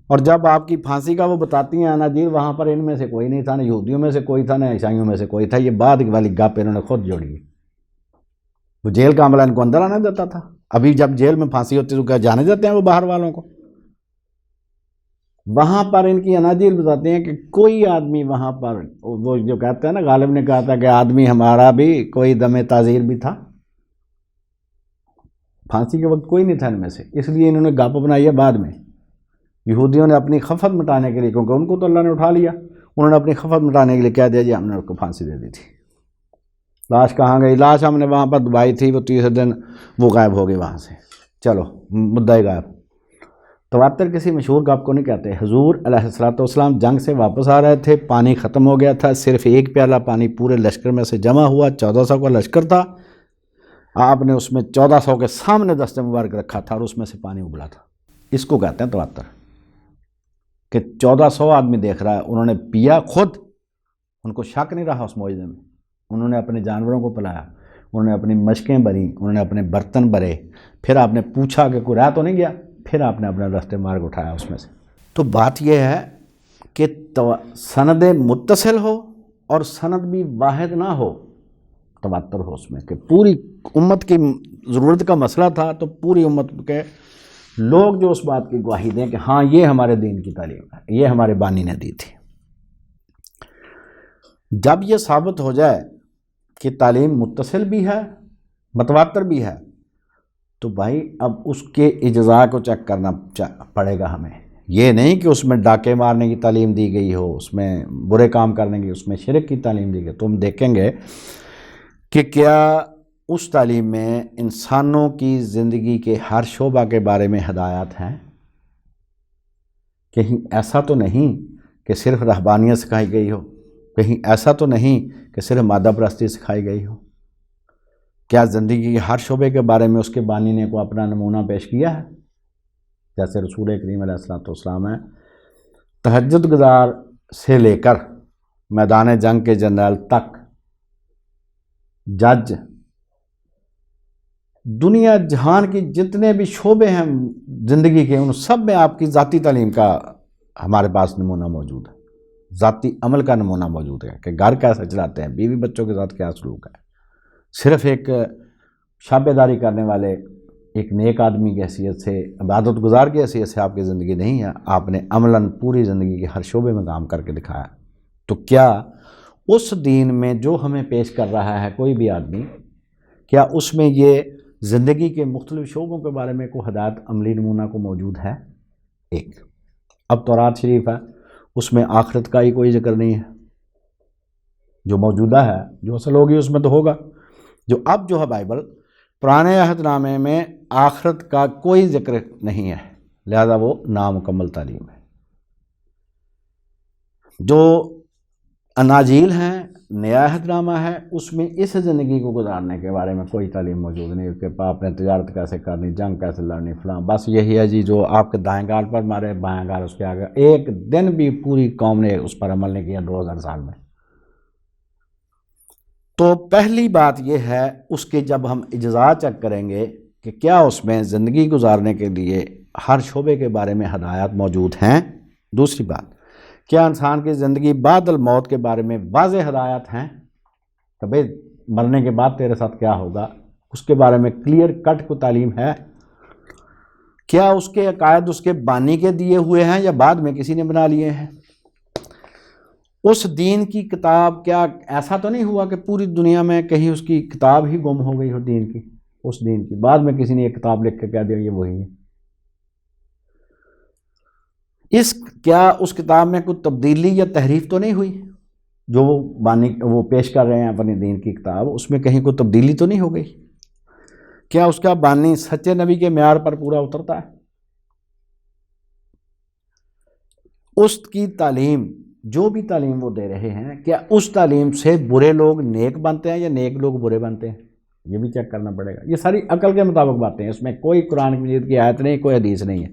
اور جب آپ کی پھانسی کا وہ بتاتی ہیں اناجیل، وہاں پر ان میں سے کوئی نہیں تھا، نہ یہودیوں میں سے کوئی تھا، نہ عیسائیوں میں سے کوئی تھا. یہ بعد والی گپ انہوں نے خود جوڑی ہے. وہ جیل کا عملہ ان کو اندر آنا دیتا تھا. ابھی جب جیل میں پھانسی ہوتی تو کیا جانے دیتے ہیں وہ باہر والوں کو؟ وہاں پر ان کی اناجیل بتاتے ہیں کہ کوئی آدمی وہاں پر، وہ جو کہتا ہے نا، غالب نے کہا تھا کہ آدمی ہمارا بھی کوئی دم تعزیر بھی تھا. پھانسی کے وقت کوئی نہیں تھا ان میں سے، اس لیے انہوں نے گپ بنائی ہے بعد میں. یہودیوں نے اپنی خفت مٹانے کے لیے، کیونکہ ان کو تو اللہ نے اٹھا لیا، انہوں نے اپنی خفت مٹانے کے لیے کہہ دیا جی ہم نے اس کو پھانسی دے دی تھی. لاش کہاں گئی؟ لاش ہم نے وہاں پر دبائی تھی، وہ تیسرے دن وہ غائب ہو گئی وہاں سے. چلو مدعا غائب. تواتر کسی مشہور گپ کو نہیں کہتے. حضور علیہ السلام جنگ سے واپس آ رہے تھے، پانی ختم ہو گیا تھا، صرف 1 پیالہ پانی پورے لشکر میں سے جمع ہوا. 1400 کا لشکر تھا، آپ نے اس میں 1400 کے سامنے دست مبارک رکھا تھا اور اس میں سے پانی ابلا تھا. اس کو کہتے ہیں تواتر، کہ 1400 آدمی دیکھ رہا ہے، انہوں نے پیا خود، ان کو شک نہیں رہا اس معجزے میں. انہوں نے اپنے جانوروں کو پلایا، انہوں نے اپنی مشقیں بھری، انہوں نے اپنے برتن بھرے. پھر آپ نے پوچھا کہ کوئی رہ تو نہیں گیا، پھر آپ نے اپنا رستے مارگ اٹھایا اس میں سے. تو بات یہ ہے کہ سند متصل ہو اور سند بھی واحد نہ ہو، تواتر ہو اس میں، کہ پوری امت کی ضرورت کا مسئلہ تھا تو پوری امت کے لوگ جو اس بات کی گواہی دیں کہ ہاں یہ ہمارے دین کی تعلیم ہے، یہ ہمارے بانی نے دی تھی. جب یہ ثابت ہو جائے کہ تعلیم متصل بھی ہے، متواتر بھی ہے، تو بھائی اب اس کے اجزاء کو چیک کرنا پڑے گا ہمیں. یہ نہیں کہ اس میں ڈاکے مارنے کی تعلیم دی گئی ہو، اس میں برے کام کرنے کی، اس میں شرک کی تعلیم دی گئی. تو ہم دیکھیں گے کہ کیا اس تعلیم میں انسانوں کی زندگی کے ہر شعبہ کے بارے میں ہدایات ہیں. کہیں ایسا تو نہیں کہ صرف رہبانیت سکھائی گئی ہو، کہیں ایسا تو نہیں کہ صرف مادہ پرستی سکھائی گئی ہو. کیا زندگی کے ہر شعبے کے بارے میں اس کے بانی نے کو اپنا نمونہ پیش کیا ہے؟ جیسے رسول کریم علیہ السلام ہے، تہجد گزار سے لے کر میدان جنگ کے جنرل تک، جج، دنیا جہان کی جتنے بھی شعبے ہیں زندگی کے، ان سب میں آپ کی ذاتی تعلیم کا ہمارے پاس نمونہ موجود ہے. ذاتی عمل کا نمونہ موجود ہے کہ گھر کیسے چلاتے ہیں، بیوی بچوں کے ساتھ کیا سلوک ہے. صرف ایک شعبے داری کرنے والے ایک نیک آدمی کی حیثیت سے، عبادت گزار کی حیثیت سے آپ کی زندگی نہیں ہے، آپ نے عملاً پوری زندگی کے ہر شعبے میں کام کر کے دکھایا. تو کیا اس دین میں جو ہمیں پیش کر رہا ہے کوئی بھی آدمی، کیا اس میں یہ زندگی کے مختلف شعبوں کے بارے میں کوئی ہدایت عملی نمونہ کو موجود ہے؟ ایک. اب تورات شریف ہے، اس میں آخرت کا ہی کوئی ذکر نہیں ہے. جو موجودہ ہے، جو اصل ہوگی اس میں تو ہوگا. جو ہے بائبل، پرانے عہد نامے میں آخرت کا کوئی ذکر نہیں ہے، لہذا وہ نامکمل تعلیم ہے. جو اناجیل ہیں، نیا عہد نامہ ہے، اس میں اس زندگی کو گزارنے کے بارے میں کوئی تعلیم موجود نہیں کہ آپ نے تجارت کیسے کرنی، جنگ کیسے لڑنی، فلاں. بس یہی ہے جی، جو آپ کے دائیں گال پر مارے، بائیں گال اس کے آگے. ایک دن بھی پوری قوم نے اس پر عمل نہیں کیا 2000 سال میں. تو پہلی بات یہ ہے، اس کے جب ہم اجزاء چیک کریں گے کہ کیا اس میں زندگی گزارنے کے لیے ہر شعبے کے بارے میں ہدایات موجود ہیں. دوسری بات، کیا انسان کی زندگی بعد الموت کے بارے میں واضح ہدایات ہیں. کہ بھئی مرنے کے بعد تیرے ساتھ کیا ہوگا، اس کے بارے میں کلیئر کٹ کو تعلیم ہے؟ کیا اس کے عقائد اس کے بانی کے دیے ہوئے ہیں یا بعد میں کسی نے بنا لیے ہیں؟ اس دین کی کتاب کیا ایسا تو نہیں ہوا کہ پوری دنیا میں کہیں اس کی کتاب ہی گم ہو گئی ہو دین کی، اس دین کی بعد میں کسی نے ایک کتاب لکھ کے کہہ دیا یہ وہی ہے؟ کیا اس کتاب میں کوئی تبدیلی یا تحریف تو نہیں ہوئی؟ جو وہ پیش کر رہے ہیں اپنے دین کی کتاب، اس میں کہیں کوئی تبدیلی تو نہیں ہو گئی؟ کیا اس کا بانی سچے نبی کے معیار پر پورا اترتا ہے؟ اس کی تعلیم، جو بھی تعلیم وہ دے رہے ہیں، کیا اس تعلیم سے برے لوگ نیک بنتے ہیں یا نیک لوگ برے بنتے ہیں؟ یہ بھی چیک کرنا پڑے گا۔ یہ ساری عقل کے مطابق باتیں ہیں، اس میں کوئی قرآن مجید کی آیت نہیں، کوئی حدیث نہیں ہے۔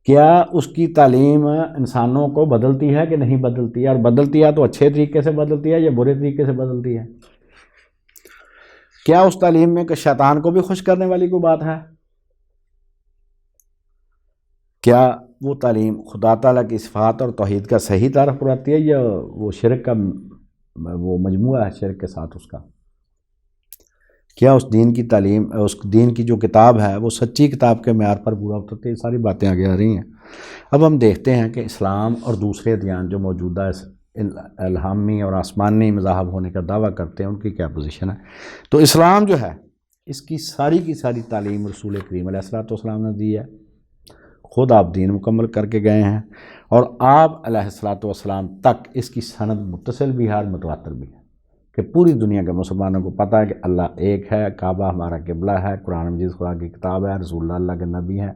کیا اس کی تعلیم انسانوں کو بدلتی ہے کہ نہیں بدلتی ہے؟ اور بدلتی ہے تو اچھے طریقے سے بدلتی ہے یا برے طریقے سے بدلتی ہے؟ کیا اس تعلیم میں کہ شیطان کو بھی خوش کرنے والی کوئی بات ہے؟ کیا وہ تعلیم خدا تعالیٰ کی صفات اور توحید کا صحیح تعارف کراتی ہے یا وہ شرک کا وہ مجموعہ ہے شرک کے ساتھ اس کا؟ کیا اس دین کی تعلیم، اس دین کی جو کتاب ہے وہ سچی کتاب کے معیار پر پورا اترتی ہے؟ یہ ساری باتیں آگے آ رہی ہیں۔ اب ہم دیکھتے ہیں کہ اسلام اور دوسرے ادیان جو موجودہ الہامی اور آسمانی مذاہب ہونے کا دعویٰ کرتے ہیں، ان کی کیا پوزیشن ہے؟ تو اسلام جو ہے اس کی ساری تعلیم رسول کریم علیہ السلام نے دی ہے، خود آپ دین مکمل کر کے گئے ہیں، اور آپ علیہ السلام تک اس کی سند متصل بھی ہے اور متواتر بھی ہے کہ پوری دنیا کے مسلمانوں کو پتہ ہے کہ اللہ ایک ہے، کعبہ ہمارا قبلہ ہے، قرآن مجید خدا کی کتاب ہے، رسول اللہ کے نبی ہیں،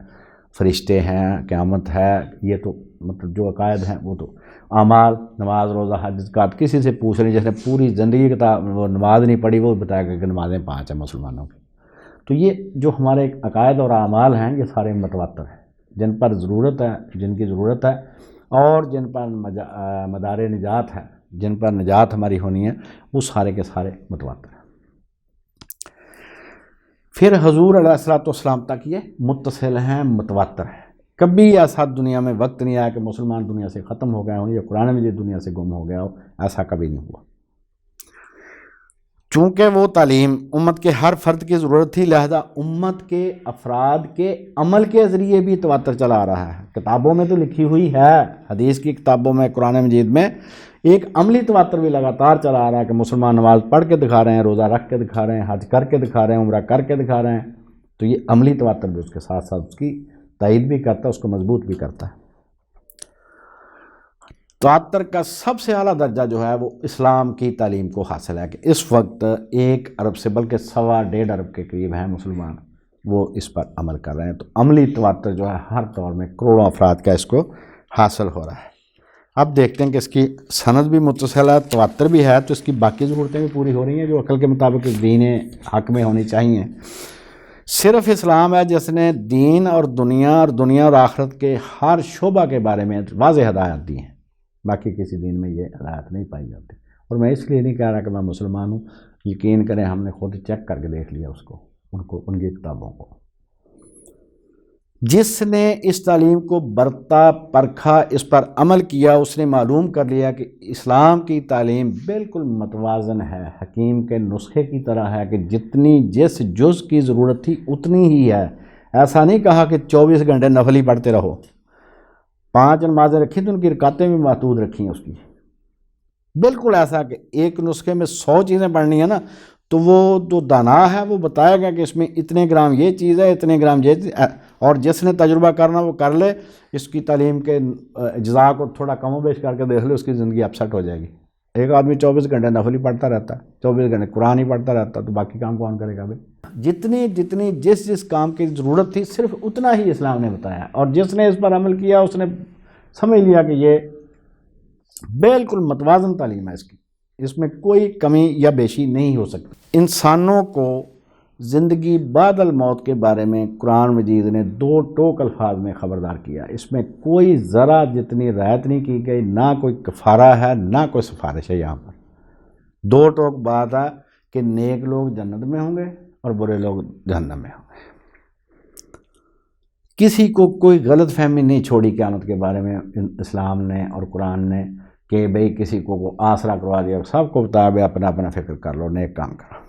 فرشتے ہیں، قیامت ہے۔ یہ تو مطلب جو عقائد ہیں وہ تو اعمال، نماز، روزہ، حج، زکوٰۃ، کسی سے پوچھ رہے جس نے پوری زندگی وہ نماز نہیں پڑھی وہ بتایا گا کہ نمازیں 5 ہیں مسلمانوں کی۔ تو یہ جو ہمارے عقائد اور اعمال ہیں یہ سارے متواتر ہیں، جن پر ضرورت ہے، جن کی ضرورت ہے، اور جن پر مدار نجات ہے، جن پر نجات ہماری ہونی ہے، وہ سارے کے سارے متواتر ہیں۔ پھر حضور علیہ السلام تک یہ متصل ہیں، متواتر ہیں۔ کبھی ایسا دنیا میں وقت نہیں آیا کہ مسلمان دنیا سے ختم ہو گئے ہوں یا قرآن مجید دنیا سے گم ہو گیا ہو، ایسا کبھی نہیں ہوا۔ چونکہ وہ تعلیم امت کے ہر فرد کی ضرورت تھی، لہذا امت کے افراد کے عمل کے ذریعے بھی تواتر چلا آ رہا ہے۔ کتابوں میں تو لکھی ہوئی ہے، حدیث کی کتابوں میں، قرآن مجید میں ایک عملی تواتر بھی لگاتار چلا آ رہا ہے کہ مسلمان نماز پڑھ کے دکھا رہے ہیں، روزہ رکھ کے دکھا رہے ہیں، حج کر کے دکھا رہے ہیں، عمرہ کر کے دکھا رہے ہیں۔ تو یہ عملی تواتر بھی اس کے ساتھ ساتھ اس کی تائید بھی کرتا ہے، اس کو مضبوط بھی کرتا ہے۔ تواتر کا سب سے اعلیٰ درجہ جو ہے وہ اسلام کی تعلیم کو حاصل ہے کہ اس وقت 1 ارب سے بلکہ 1.25 ارب کے قریب ہیں مسلمان، وہ اس پر عمل کر رہے ہیں۔ تو عملی تواتر جو ہے ہر دور میں کروڑوں افراد کا اس کو حاصل ہو رہا ہے۔ اب دیکھتے ہیں کہ اس کی سند بھی متصل ہے، تواتر بھی ہے، تو اس کی باقی ضرورتیں بھی پوری ہو رہی ہیں جو عقل کے مطابق دین حق میں ہونی چاہیے۔ صرف اسلام ہے جس نے دین اور دنیا اور آخرت کے ہر شعبہ کے بارے میں واضح ہدایت دی ہیں، باقی کسی دین میں یہ ہدایت نہیں پائی جاتی۔ اور میں اس لیے نہیں کہہ رہا کہ میں مسلمان ہوں، یقین کریں ہم نے خود چیک کر کے دیکھ لیا اس کو، ان کی کتابوں کو۔ جس نے اس تعلیم کو برتا، پرکھا، اس پر عمل کیا، اس نے معلوم کر لیا کہ اسلام کی تعلیم بالکل متوازن ہے، حکیم کے نسخے کی طرح ہے کہ جتنی جس جز کی ضرورت تھی اتنی ہی ہے۔ ایسا نہیں کہا کہ 24 گھنٹے نفل ہی پڑھتے رہو، 5 نمازیں رکھی تو ان کی رکعتیں بھی محدود رکھی ہیں اس کی۔ بالکل ایسا کہ ایک نسخے میں 100 چیزیں پڑھنی ہیں نا، تو وہ جو دانا ہے وہ بتائے گا کہ اس میں اتنے گرام یہ چیز ہے، اتنے گرام یہ چیز، اور جس نے تجربہ کرنا وہ کر لے، اس کی تعلیم کے اجزاء کو تھوڑا کم و بیش کر کے دیکھ لے، اس کی زندگی اپسٹ ہو جائے گی۔ ایک آدمی 24 گھنٹے نفل ہی پڑھتا رہتا ہے، 24 گھنٹے قرآن ہی پڑھتا رہتا ہے، تو باقی کام کون کرے گا بھائی؟ جتنی جس کام کی ضرورت تھی صرف اتنا ہی اسلام نے بتایا، اور جس نے اس پر عمل کیا اس نے سمجھ لیا کہ یہ بالکل متوازن تعلیم ہے، اس میں کوئی کمی یا بیشی نہیں ہو سکتی۔ انسانوں کو زندگی بعد الموت کے بارے میں قرآن مجید نے 2 ٹوک الفاظ میں خبردار کیا، اس میں کوئی ذرا جتنی رعایت نہیں کی گئی، نہ کوئی کفارہ ہے نہ کوئی سفارش ہے۔ یہاں پر 2 ٹوک بات ہے کہ نیک لوگ جنت میں ہوں گے اور برے لوگ جہنم میں ہوں گے۔ کسی کو کوئی غلط فہمی نہیں چھوڑی قیامت کے بارے میں اسلام نے اور قرآن نے کہ بھئی کسی کو آسرا کروا دیا، سب کو بتایا بھئی اپنا اپنا فکر کر لو، نیک کام کرو۔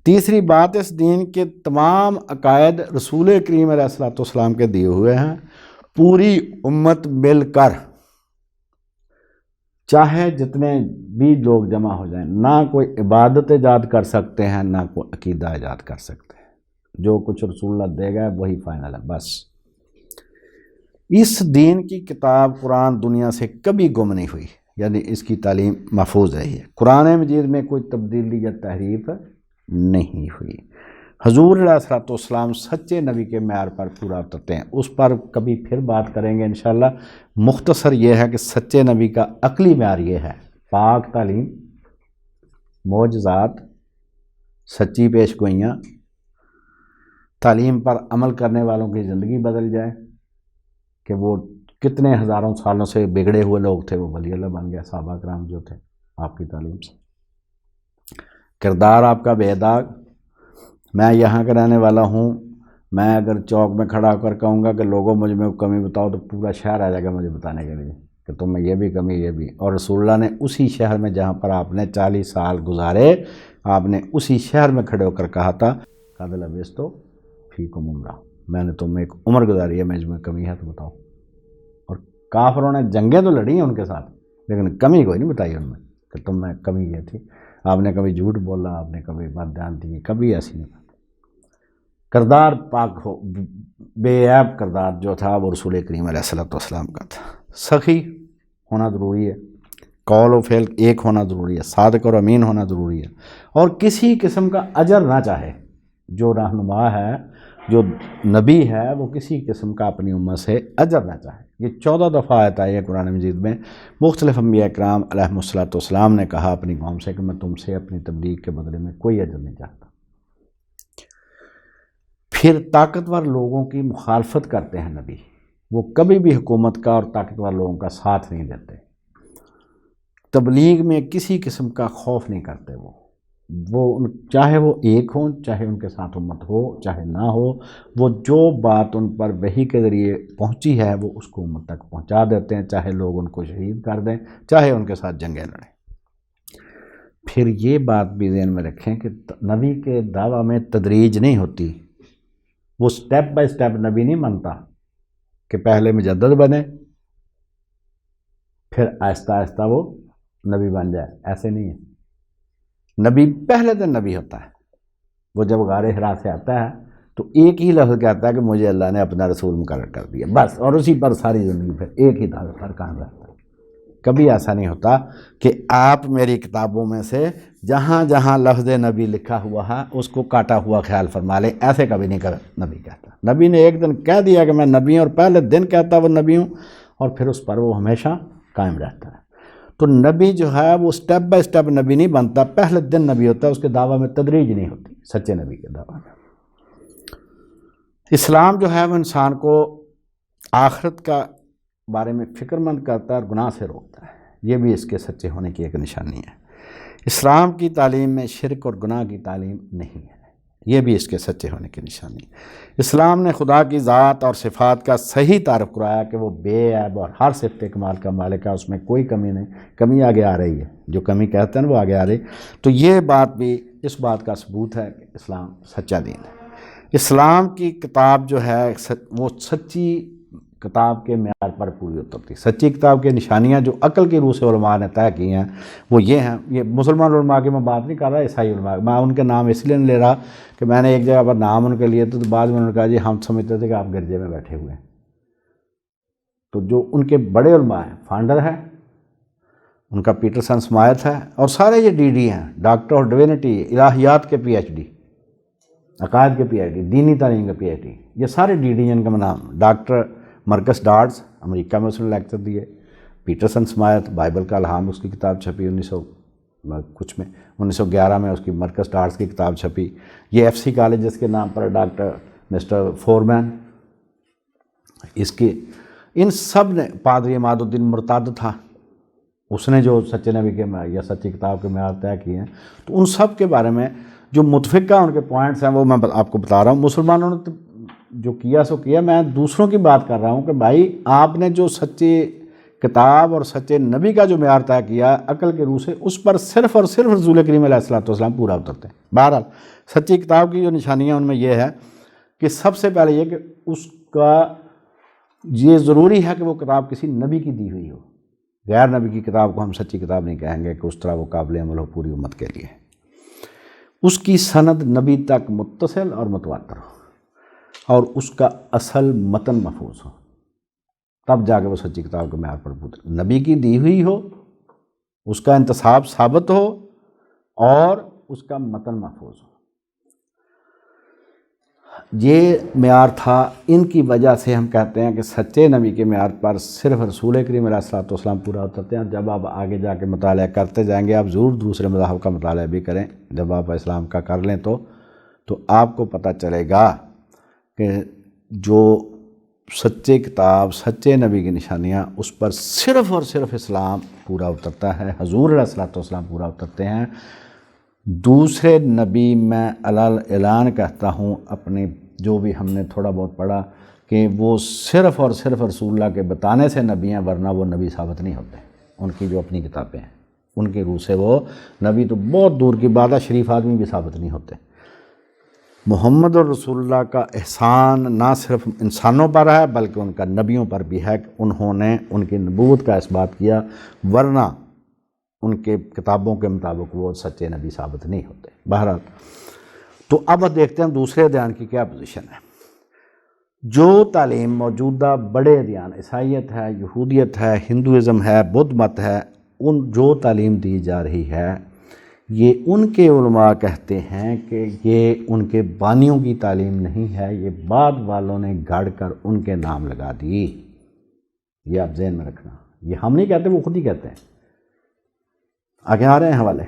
تیسری بات، اس دین کے تمام عقائد رسول کریم علیہ السلام کے دیے ہوئے ہیں، پوری امت مل کر چاہے جتنے بھی لوگ جمع ہو جائیں، نہ کوئی عبادت ایجاد کر سکتے ہیں، نہ کوئی عقیدہ ایجاد کر سکتے ہیں، جو کچھ رسول اللہ دے گا وہی فائنل ہے بس۔ اس دین کی کتاب قرآن دنیا سے کبھی گم نہیں ہوئی، یعنی اس کی تعلیم محفوظ رہی ہے، قرآن مجید میں کوئی تبدیلی یا تحریف نہیں ہوئی۔ حضور علیہ السلام سچے نبی کے معیار پر پورا اترتے ہیں، اس پر کبھی پھر بات کریں گے انشاءاللہ۔ مختصر یہ ہے کہ سچے نبی کا عقلی معیار یہ ہے، پاک تعلیم، معجزات، سچی پیش گوئیاں، تعلیم پر عمل کرنے والوں کی زندگی بدل جائے، کہ وہ کتنے ہزاروں سالوں سے بگڑے ہوئے لوگ تھے وہ ولی اللہ بن گئے، صحابہ کرام جو تھے آپ کی تعلیم سے۔ کردار آپ کا بے داغ، میں یہاں کا رہنے والا ہوں، میں اگر چوک میں کھڑا ہو کر کہوں گا کہ لوگوں مجھ میں کمی بتاؤ تو پورا شہر آ جائے گا مجھے بتانے کے لیے کہ تم میں یہ بھی کمی یہ بھی، اور رسول اللہ نے اسی شہر میں جہاں پر آپ نے 40 سال گزارے، آپ نے اسی شہر میں کھڑے ہو کر کہا تھا قد لبثت فیکم عمرہ، میں نے تم میں ایک عمر گزاری ہے، مجھ میں کمی ہے تو بتاؤ۔ اور کافروں نے جنگیں تو لڑی ہیں ان کے ساتھ، لیکن کمی کوئی نہیں بتائی ان میں کہ تم میں کمی یہ تھی، آپ نے کبھی جھوٹ بولا، آپ نے کبھی بات دھیان دی، کبھی ایسی نہیں بات۔ کردار پاک ہو، بے عیب کردار جو تھا وہ رسول کریم علیہ السلام کا تھا۔ سخی ہونا ضروری ہے، قول و فعل ایک ہونا ضروری ہے، صادق اور امین ہونا ضروری ہے، اور کسی قسم کا اجر نہ چاہے۔ جو رہنما ہے، جو نبی ہے، وہ کسی قسم کا اپنی امت سے اجر نہ چاہے۔ یہ 14 دفعہ آیت آئی ہے قرآن مجید میں، مختلف انبیاء کرام علیہم السلام نے کہا اپنی قوم سے کہ میں تم سے اپنی تبلیغ کے بدلے میں کوئی اجر نہیں چاہتا۔ پھر طاقتور لوگوں کی مخالفت کرتے ہیں نبی، وہ کبھی بھی حکومت کا اور طاقتور لوگوں کا ساتھ نہیں دیتے، تبلیغ میں کسی قسم کا خوف نہیں کرتے، وہ چاہے وہ ایک ہوں، چاہے ان کے ساتھ امت ہو چاہے نہ ہو، وہ جو بات ان پر وحی کے ذریعے پہنچی ہے وہ اس کو امت تک پہنچا دیتے ہیں، چاہے لوگ ان کو شہید کر دیں، چاہے ان کے ساتھ جنگیں لڑیں۔ پھر یہ بات بھی ذہن میں رکھیں کہ نبی کے دعویٰ میں تدریج نہیں ہوتی، وہ سٹیپ بائی سٹیپ نبی نہیں بنتا کہ پہلے مجدد بنے پھر آہستہ آہستہ وہ نبی بن جائے، ایسے نہیں ہے۔ نبی پہلے دن نبی ہوتا ہے، وہ جب غار حرا سے آتا ہے تو ایک ہی لفظ کہتا ہے کہ مجھے اللہ نے اپنا رسول مقرر کر دیا، بس، اور اسی پر ساری زندگی پھر ایک ہی دعوے پر کام رہتا ہے۔ کبھی ایسا نہیں ہوتا کہ آپ میری کتابوں میں سے جہاں جہاں لفظ نبی لکھا ہوا ہے اس کو کاٹا ہوا خیال فرما لیں، ایسے کبھی نہیں نبی کہتا۔ نبی نے ایک دن کہہ دیا کہ میں نبی ہوں، اور پہلے دن کہتا وہ نبی ہوں، اور پھر اس پر وہ ہمیشہ قائم رہتا ہے۔ تو نبی جو ہے وہ سٹیپ بائی سٹیپ نبی نہیں بنتا، پہلے دن نبی ہوتا ہے، اس کے دعویٰ میں تدریج نہیں ہوتی سچے نبی کے دعویٰ میں۔ اسلام جو ہے وہ انسان کو آخرت کا بارے میں فکر مند کرتا ہے اور گناہ سے روکتا ہے، یہ بھی اس کے سچے ہونے کی ایک نشانی ہے۔ اسلام کی تعلیم میں شرک اور گناہ کی تعلیم نہیں ہے، یہ بھی اس کے سچے ہونے کی نشانی ہے۔ اسلام نے خدا کی ذات اور صفات کا صحیح تعارف کرایا کہ وہ بے عیب اور ہر صفت کمال کا مالک ہے، اس میں کوئی کمی نہیں، کمی آگے آ رہی ہے، جو کمی کہتے ہیں وہ آگے آ رہی، تو یہ بات بھی اس بات کا ثبوت ہے کہ اسلام سچا دین ہے۔ اسلام کی کتاب جو ہے وہ سچی کتاب کے معیار پر پوری اترتی۔ سچی کتاب کی نشانیاں جو عقل کی روح سے علماء نے طے کی ہیں وہ یہ ہیں، یہ مسلمان علماء کی میں بات نہیں کر رہا، عیسائی علماء، میں ان کے نام اس لیے نہیں لے رہا کہ میں نے ایک جگہ پر نام ان کے لیے تو بعد میں انہوں نے کہا جی ہم سمجھتے تھے کہ آپ گرجے میں بیٹھے ہوئے ہیں۔ تو جو ان کے بڑے علماء ہیں، فاؤنڈر ہے ان کا پیٹرسن سمایت ہے، اور سارے یہ ڈی ڈی ہیں، ڈاکٹر آف ڈوینٹی، الہیات کے پی ایچ ڈی، عقائد کے پی ایچ ڈی، دینی تعلیم کے پی ایچ ڈی، یہ سارے ڈی ڈی ان کا نام۔ ڈاکٹر مرکس ڈارٹس امریکہ میں اس نے لیکچر دیے، پیٹرسن سمایت بائبل کا الہام اس کی کتاب چھپی 1911 میں اس کی مرکس ڈارٹس کی کتاب چھپی۔ یہ ایف سی کالج جس کے نام پر ڈاکٹر مسٹر فورمین، اس کی ان سب نے، پادری عماد الدین مرتاد تھا، اس نے جو سچے نبی کے یا سچی کتاب کے معیار طے کیے ہیں، تو ان سب کے بارے میں جو متفقہ ان کے پوائنٹس ہیں وہ میں آپ کو بتا رہا ہوں۔ مسلمانوں نے جو کیا سو کیا، میں دوسروں کی بات کر رہا ہوں کہ بھائی آپ نے جو سچی کتاب اور سچے نبی کا جو معیار طے کیا عقل کے روح سے، اس پر صرف اور صرف رسول کریم علیہ الصلوۃ والسلام پورا اترتے ہیں۔ بہرحال سچی کتاب کی جو نشانیاں ان میں یہ ہے کہ سب سے پہلے یہ کہ اس کا یہ ضروری ہے کہ وہ کتاب کسی نبی کی دی ہوئی ہو۔ غیر نبی کی کتاب کو ہم سچی کتاب نہیں کہیں گے کہ اس طرح وہ قابل عمل ہو پوری امت کے لیے۔ اس کی سند نبی تک متصل اور متواتر ہو، اور اس کا اصل متن محفوظ ہو، تب جا کے وہ سچی کتاب کے معیار پر پوری، نبی کی دی ہوئی ہو، اس کا انتصاب ثابت ہو، اور اس کا متن محفوظ ہو۔ یہ معیار تھا۔ ان کی وجہ سے ہم کہتے ہیں کہ سچے نبی کے معیار پر صرف رسول کریم علیہ الصلوۃ والسلام پورا اترتے ہیں۔ جب آپ آگے جا کے مطالعہ کرتے جائیں گے، آپ ضرور دوسرے مذاہب کا مطالعہ بھی کریں، جب آپ اسلام کا کر لیں تو آپ کو پتہ چلے گا کہ جو سچے کتاب، سچے نبی کی نشانیاں، اس پر صرف اور صرف اسلام پورا اترتا ہے، حضور علیہ الصلوۃ والسلام پورا اترتے ہیں۔ دوسرے نبی میں اعلان کہتا ہوں اپنے جو بھی ہم نے تھوڑا بہت پڑھا کہ وہ صرف اور صرف رسول اللہ کے بتانے سے نبی ہیں، ورنہ وہ نبی ثابت نہیں ہوتے۔ ان کی جو اپنی کتابیں ہیں ان کے روح سے وہ نبی تو بہت دور کی بات ہے، شریف آدمی بھی ثابت نہیں ہوتے۔ محمد رسول اللہ کا احسان نہ صرف انسانوں پر ہے بلکہ ان کا نبیوں پر بھی ہے کہ انہوں نے ان کی نبوت کا اثبات کیا، ورنہ ان کے کتابوں کے مطابق وہ سچے نبی ثابت نہیں ہوتے۔ بہرحال تو اب دیکھتے ہیں دوسرے ادیان کی کیا پوزیشن ہے۔ جو تعلیم موجودہ بڑے ادیان، عیسائیت ہے، یہودیت ہے، ہندوازم ہے، بدھ مت ہے، جو تعلیم دی جا رہی ہے، یہ ان کے علماء کہتے ہیں کہ یہ ان کے بانیوں کی تعلیم نہیں ہے، یہ بعد والوں نے گھڑ کر ان کے نام لگا دی۔ یہ آپ ذہن میں رکھنا، یہ ہم نہیں کہتے، وہ خود ہی کہتے ہیں۔ آگے آ رہے ہیں حوالے۔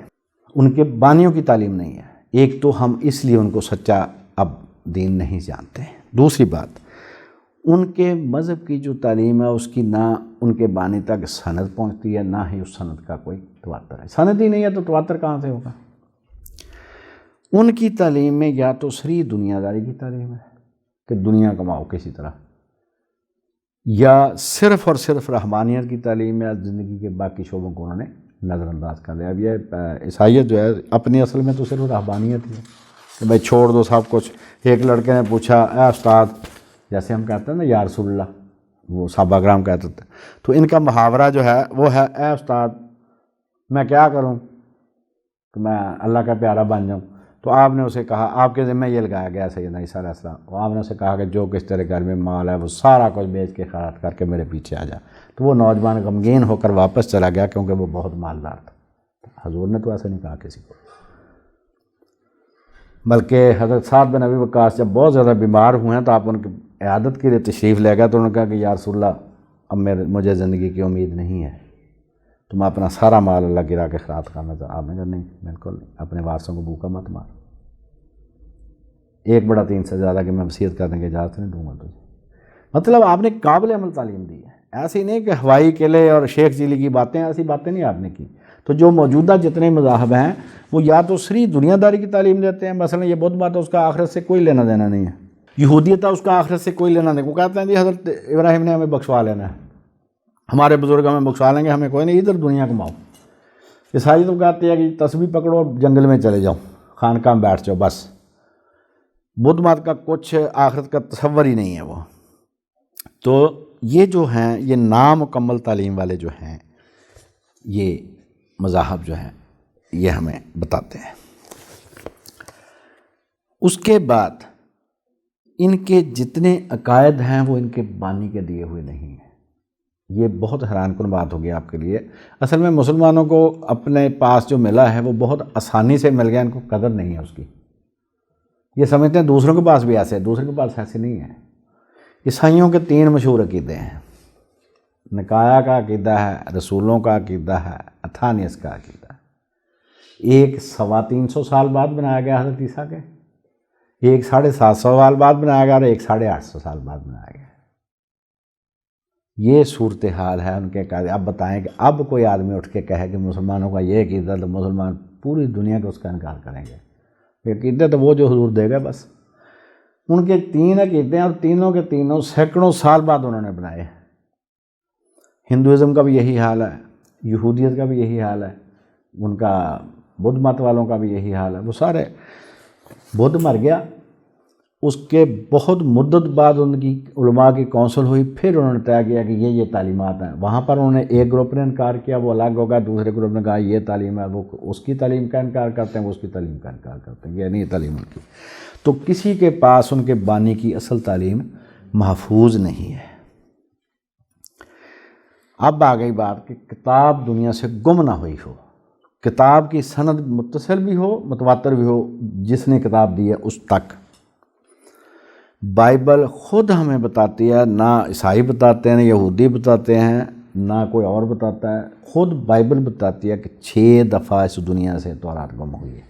ان کے بانیوں کی تعلیم نہیں ہے۔ ایک تو ہم اس لیے ان کو سچا اب دین نہیں جانتے ہیں۔ دوسری بات، ان کے مذہب کی جو تعلیم ہے اس کی نہ ان کے بانی تک سند پہنچتی ہے، نہ ہی اس سند کا کوئی تواتر ہے۔ سند ہی نہیں ہے تو تواتر کہاں سے ہوگا؟ ان کی تعلیم میں یا تو صریح دنیا داری کی تعلیم ہے کہ دنیا کماؤ کسی طرح، یا صرف اور صرف رحمانیت کی تعلیم ہے، زندگی کے باقی شعبوں کو انہوں نے نظر انداز کر دیا۔ اب یہ عیسائیت جو ہے اپنی اصل میں تو صرف رحمانیت ہی ہے کہ بھائی چھوڑ دو سب کچھ۔ ایک لڑکے نے پوچھا، اے استاد، جیسے ہم کہتے ہیں نا یا رسول اللہ، وہ صحابہ کرام کہتے تھے، تو ان کا محاورہ جو ہے وہ ہے، اے استاد میں کیا کروں کہ میں اللہ کا پیارا بن جاؤں؟ تو آپ نے اسے کہا، آپ کے ذمہ یہ لگایا گیا سیدنا عیسیٰ علیہ السلام، اور آپ نے اسے کہا کہ جو کس تیرے گھر میں مال ہے وہ سارا کچھ بیچ کے خیرات کر کے میرے پیچھے آ جا۔ تو وہ نوجوان غمگین ہو کر واپس چلا گیا کیونکہ وہ بہت مالدار تھا۔ حضور نے تو ایسا نہیں کہا کسی کو، بلکہ حضرت سعد بن ابی وقاص جب بہت زیادہ بیمار ہوئے ہیں تو آپ ان کی عیادت کے لیے تشریف لے گئے، تو انہوں نے کہا کہ یا رسول اللہ اب مجھے زندگی کی امید نہیں ہے، تو میں اپنا سارا مال اللہ گرا کے خیرات کرنا چاہتا ہوں۔ آپ نے کہا نہیں، بالکل نہیں، اپنے وارثوں کو بھوکا مت مار، 1/3 سے زیادہ کہ میں وصیت کرنے کی اجازت نہیں دوں گا تجھے۔ مطلب آپ نے قابل عمل تعلیم دی ہے، ایسی نہیں کہ ہوائی قلعے اور شیخ جیلی کی باتیں، ایسی باتیں نہیں آپ نے کی۔ تو جو موجودہ جتنے مذاہب ہیں وہ یا تو صریح دنیا داری کی تعلیم دیتے ہیں، مثلا یہ بدھ مت ہے، اس کا آخرت سے کوئی لینا دینا نہیں ہے۔ یہودیت ہے، اس کا آخرت سے کوئی لینا نہیں، وہ کہتے ہیں جی حضرت ابراہیم نے ہمیں بخشوا لینا ہے، ہمارے بزرگ ہمیں بخشوا لیں گے، ہمیں کوئی نہیں، ادھر دنیا کماؤ۔ عیسائی تو کہتے ہیں کہ تسبیح پکڑو جنگل میں چلے جاؤ، خانقاہ میں بیٹھ جاؤ بس۔ بدھ مت کا کچھ آخرت کا تصور ہی نہیں ہے وہ۔ تو یہ جو ہیں، یہ نامکمل تعلیم والے جو ہیں، یہ مذاہب جو ہیں یہ ہمیں بتاتے ہیں۔ اس کے بعد ان کے جتنے عقائد ہیں وہ ان کے بانی کے دیے ہوئے نہیں ہیں۔ یہ بہت حیران کن بات ہوگی آپ کے لیے۔ اصل میں مسلمانوں کو اپنے پاس جو ملا ہے وہ بہت آسانی سے مل گیا، ان کو قدر نہیں ہے اس کی۔ یہ سمجھتے ہیں دوسروں کے پاس بھی ایسے ہے، دوسروں کے پاس ایسے نہیں ہے۔ عیسائیوں کے 3 مشہور عقیدے ہیں، نکایا کا عقیدہ ہے، رسولوں کا عقیدہ ہے، اتھانیس کا عقیدہ ہے۔ ایک 325 سال بعد بنایا گیا حضرت عیسیٰ کے، ایک 750 سال بعد بنایا گیا، اور ایک 850 سال بعد بنایا گیا۔ یہ صورتحال ہے ان کے عقیدے۔ اب بتائیں کہ اب کوئی آدمی اٹھ کے کہے کہ مسلمانوں کا یہ عقیدہ، تو مسلمان پوری دنیا کے اس کا انکار کریں گے۔ یہ عقیدے تو وہ جو حضور دے گا بس۔ ان کے 3 عقیدے ہیں، اور تینوں کے تینوں سینکڑوں سال بعد انہوں نے بنائے۔ ہندوازم کا بھی یہی حال ہے، یہودیت کا بھی یہی حال ہے، ان کا بدھ مت والوں کا بھی یہی حال ہے۔ وہ سارے، بدھ مر گیا، اس کے بہت مدت بعد ان کی علماء کی کونسل ہوئی، پھر انہوں نے طے کیا کہ یہ تعلیمات ہیں۔ وہاں پر انہوں نے ایک گروپ نے انکار کیا، وہ الگ ہوگا، دوسرے گروپ نے کہا یہ تعلیم ہے، وہ اس کی تعلیم کا انکار کرتے ہیں، وہ اس کی تعلیم کا انکار کرتے ہیں، یہ نہیں تعلیم ان کی۔ تو کسی کے پاس ان کے بانی کی اصل تعلیم محفوظ نہیں ہے۔ اب آ گئی بات کہ کتاب دنیا سے گم نہ ہوئی ہو، کتاب کی سند متصل بھی ہو، متواتر بھی ہو، جس نے کتاب دی ہے اس تک۔ بائبل خود ہمیں بتاتی ہے، نہ عیسائی بتاتے ہیں، نہ یہودی بتاتے ہیں، نہ کوئی اور بتاتا ہے، خود بائبل بتاتی ہے کہ 6 دفعہ اس دنیا سے تورات گم ہوئی ہے،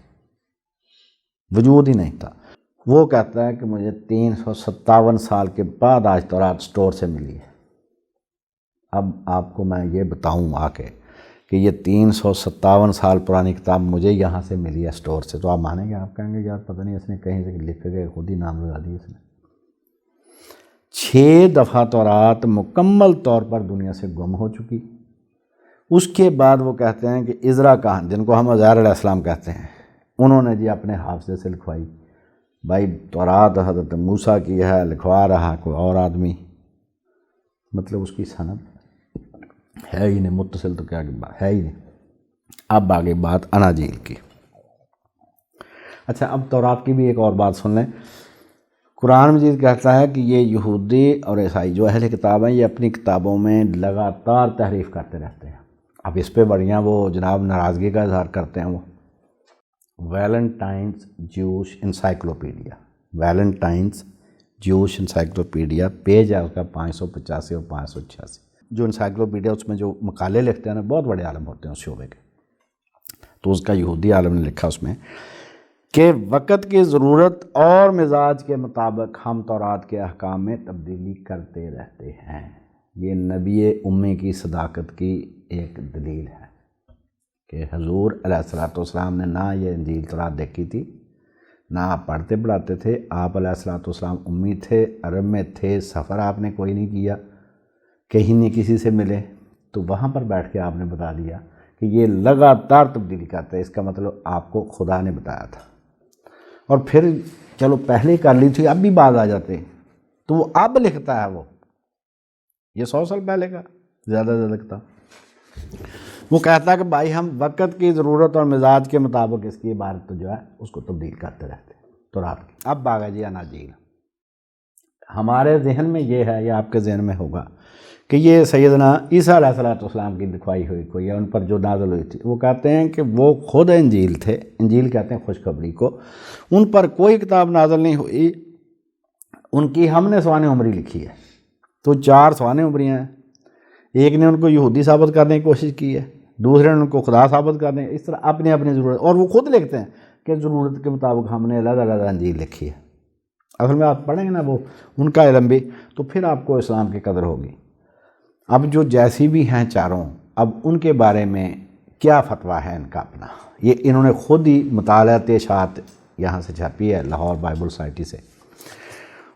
وجود ہی نہیں تھا۔ وہ کہتا ہے کہ مجھے 357 سال کے بعد آج تورات سٹور سے ملی ہے۔ اب آپ کو میں یہ بتاؤں آ کے کہ یہ 357 سال پرانی کتاب مجھے یہاں سے ملی ہے سٹور سے، تو آپ مانیں گے؟ آپ کہیں گے یار پتہ نہیں اس نے کہیں سے لکھ کے خود ہی نام لگا دی اس نے۔ 6 دفعہ تورات مکمل طور پر دنیا سے گم ہو چکی۔ اس کے بعد وہ کہتے ہیں کہ عزرا کہان، جن کو ہم عزیر علیہ السلام کہتے ہیں، انہوں نے جی اپنے حافظے سے لکھوائی۔ بھائی تورات حضرت موسیٰ کی ہے، لکھوا رہا کوئی اور آدمی، مطلب اس کی سند ہے ہی نہیں، متصل تو کیا ہے ہی نہیں۔ اب آگے بات اناجیل کی۔ اچھا، اب تورات کی بھی ایک اور بات سن لیں۔ قرآن مجید کہتا ہے کہ یہ یہودی اور عیسائی جو اہل کتاب ہیں، یہ اپنی کتابوں میں لگاتار تحریف کرتے رہتے ہیں۔ اب اس پہ بڑھیاں وہ جناب ناراضگی کا اظہار کرتے ہیں۔ وہ ویلنٹائنز جوش انسائکلوپیڈیا، ویلنٹائنز جوش انسائکلوپیڈیا، پیج ہے اس کا 585 اور 586۔ جو انسائکلوپیڈیا اس میں جو مقالے لکھتے ہیں نا، بہت بڑے عالم ہوتے ہیں اس شعبے کے، تو اس کا یہودی عالم نے لکھا اس میں کہ وقت کی ضرورت اور مزاج کے مطابق ہم تورات کے احکام میں تبدیلی کرتے رہتے ہیں۔ یہ نبی امی کی صداقت کی ایک دلیل ہے کہ حضور علیہ الصلوۃ والسلام نے نہ یہ انجیل تورات دیکھی تھی، نہ آپ پڑھتے پڑھاتے تھے، آپ علیہ الصلوۃ والسلام امی تھے، عرب میں تھے، سفر آپ نے کوئی نہیں کیا، کہیں نہیں کسی سے ملے، تو وہاں پر بیٹھ کے آپ نے بتا دیا کہ یہ لگاتار تبدیلی کرتے ہیں۔ اس کا مطلب آپ کو خدا نے بتایا تھا، اور پھر چلو پہلے کر لی تھی، اب بھی بعد آ جاتے، تو وہ اب لکھتا ہے، وہ یہ 100 سال پہلے کا زیادہ سے زیادہ لکھتا۔ وہ کہتا ہے کہ بھائی ہم وقت کی ضرورت اور مزاج کے مطابق اس کی عبارت جو ہے اس کو تبدیل کرتے رہتے ہیں تورات کی۔ اب باغ جی اناجیل، ہمارے ذہن میں یہ ہے، یا آپ کے ذہن میں ہوگا کہ یہ سیدنا عیسیٰ علیہ السلام کی لکھوائی ہوئی کوئی ہے، ان پر جو نازل ہوئی تھی۔ وہ کہتے ہیں کہ وہ خود انجیل تھے، انجیل کہتے ہیں خوشخبری کو، ان پر کوئی کتاب نازل نہیں ہوئی، ان کی ہم نے سوانح عمری لکھی ہے۔ تو 4 سوانح عمریاں ہیں، ایک نے ان کو یہودی ثابت کرنے کی کوشش کی ہے، دوسرے نے ان کو خدا ثابت کرنے، اس طرح اپنی اپنی ضرورت، اور وہ خود لکھتے ہیں کہ ضرورت کے مطابق ہم نے علیحدہ علیحدہ انجیل لکھی ہے۔ اصل میں آپ پڑھیں گے نا وہ ان کا علم بھی، تو پھر آپ کو اسلام کی قدر ہوگی۔ اب جو جیسی بھی ہیں چاروں، اب ان کے بارے میں کیا فتویٰ ہے ان کا اپنا، یہ انہوں نے خود ہی مطالعات اشاعت یہاں سے چھاپی ہے، لاہور بائبل سوسائٹی سے۔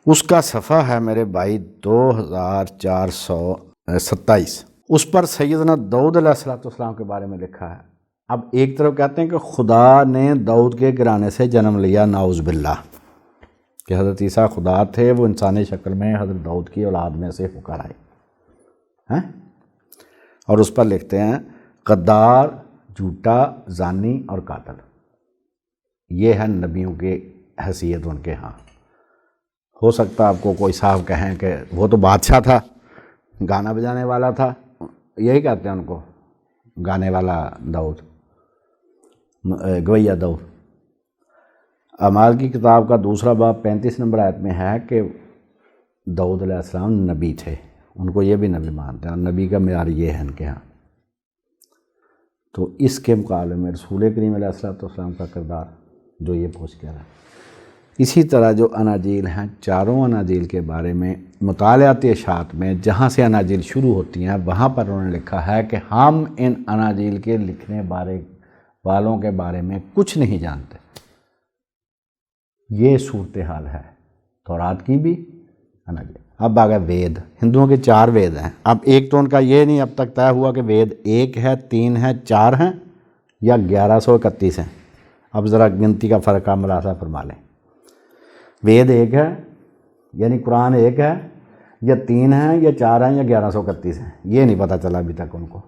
اس کا صفحہ ہے میرے بھائی 2427، اس پر سیدنا داؤد علیہ السلام کے بارے میں لکھا ہے۔ اب ایک طرف کہتے ہیں کہ خدا نے داؤد کے گھرانے سے جنم لیا، نعوذ باللہ، کہ حضرت عیسیٰ خدا تھے، وہ انسانی شکل میں حضرت داؤد کی اولاد میں سے ہو کر آئے ہیں، اور اس پر لکھتے ہیں غدار، جھوٹا، زانی اور قاتل۔ یہ ہے نبیوں کی حیثیت ان کے ہاں۔ ہو سکتا آپ کو کوئی صاحب کہیں کہ وہ تو بادشاہ تھا، گانا بجانے والا تھا، یہی کہتے ہیں ان کو، گانے والا داؤد، گویا داؤد۔ اعمال کی کتاب کا 2 باب 35 نمبر آیت میں ہے کہ داؤد علیہ السلام نبی تھے، ان کو یہ بھی نبی مانتے ہیں، اور نبی کا معیار یہ ہے ان کے ہاں۔ تو اس کے مقابلے میں رسول کریم علیہ السلام کا کردار جو یہ پوچھ کر ہے۔ اسی طرح جو اناجیل ہیں، چاروں اناجیل کے بارے میں مطالعات اشاعت میں جہاں سے اناجیل شروع ہوتی ہیں، وہاں پر انہوں نے لکھا ہے کہ ہم ان اناجیل کے لکھنے والوں کے بارے میں کچھ نہیں جانتے۔ یہ صورتحال ہے تورات کی بھی، اناجیل۔ اب آ گئے وید. ہندوؤں کے 4 وید ہیں. اب ایک تو ان کا یہ نہیں اب تک طے ہوا کہ وید 1 ہے، 3 ہے، 4 ہیں یا 1131 ہیں. اب ذرا گنتی کا فرق آپ ملاحظہ فرما لیں. وید 1 ہے یعنی قرآن 1 ہے، یا 3 ہیں یا 4 ہیں یا 1131 ہیں، یہ نہیں پتہ چلا ابھی تک ان کو.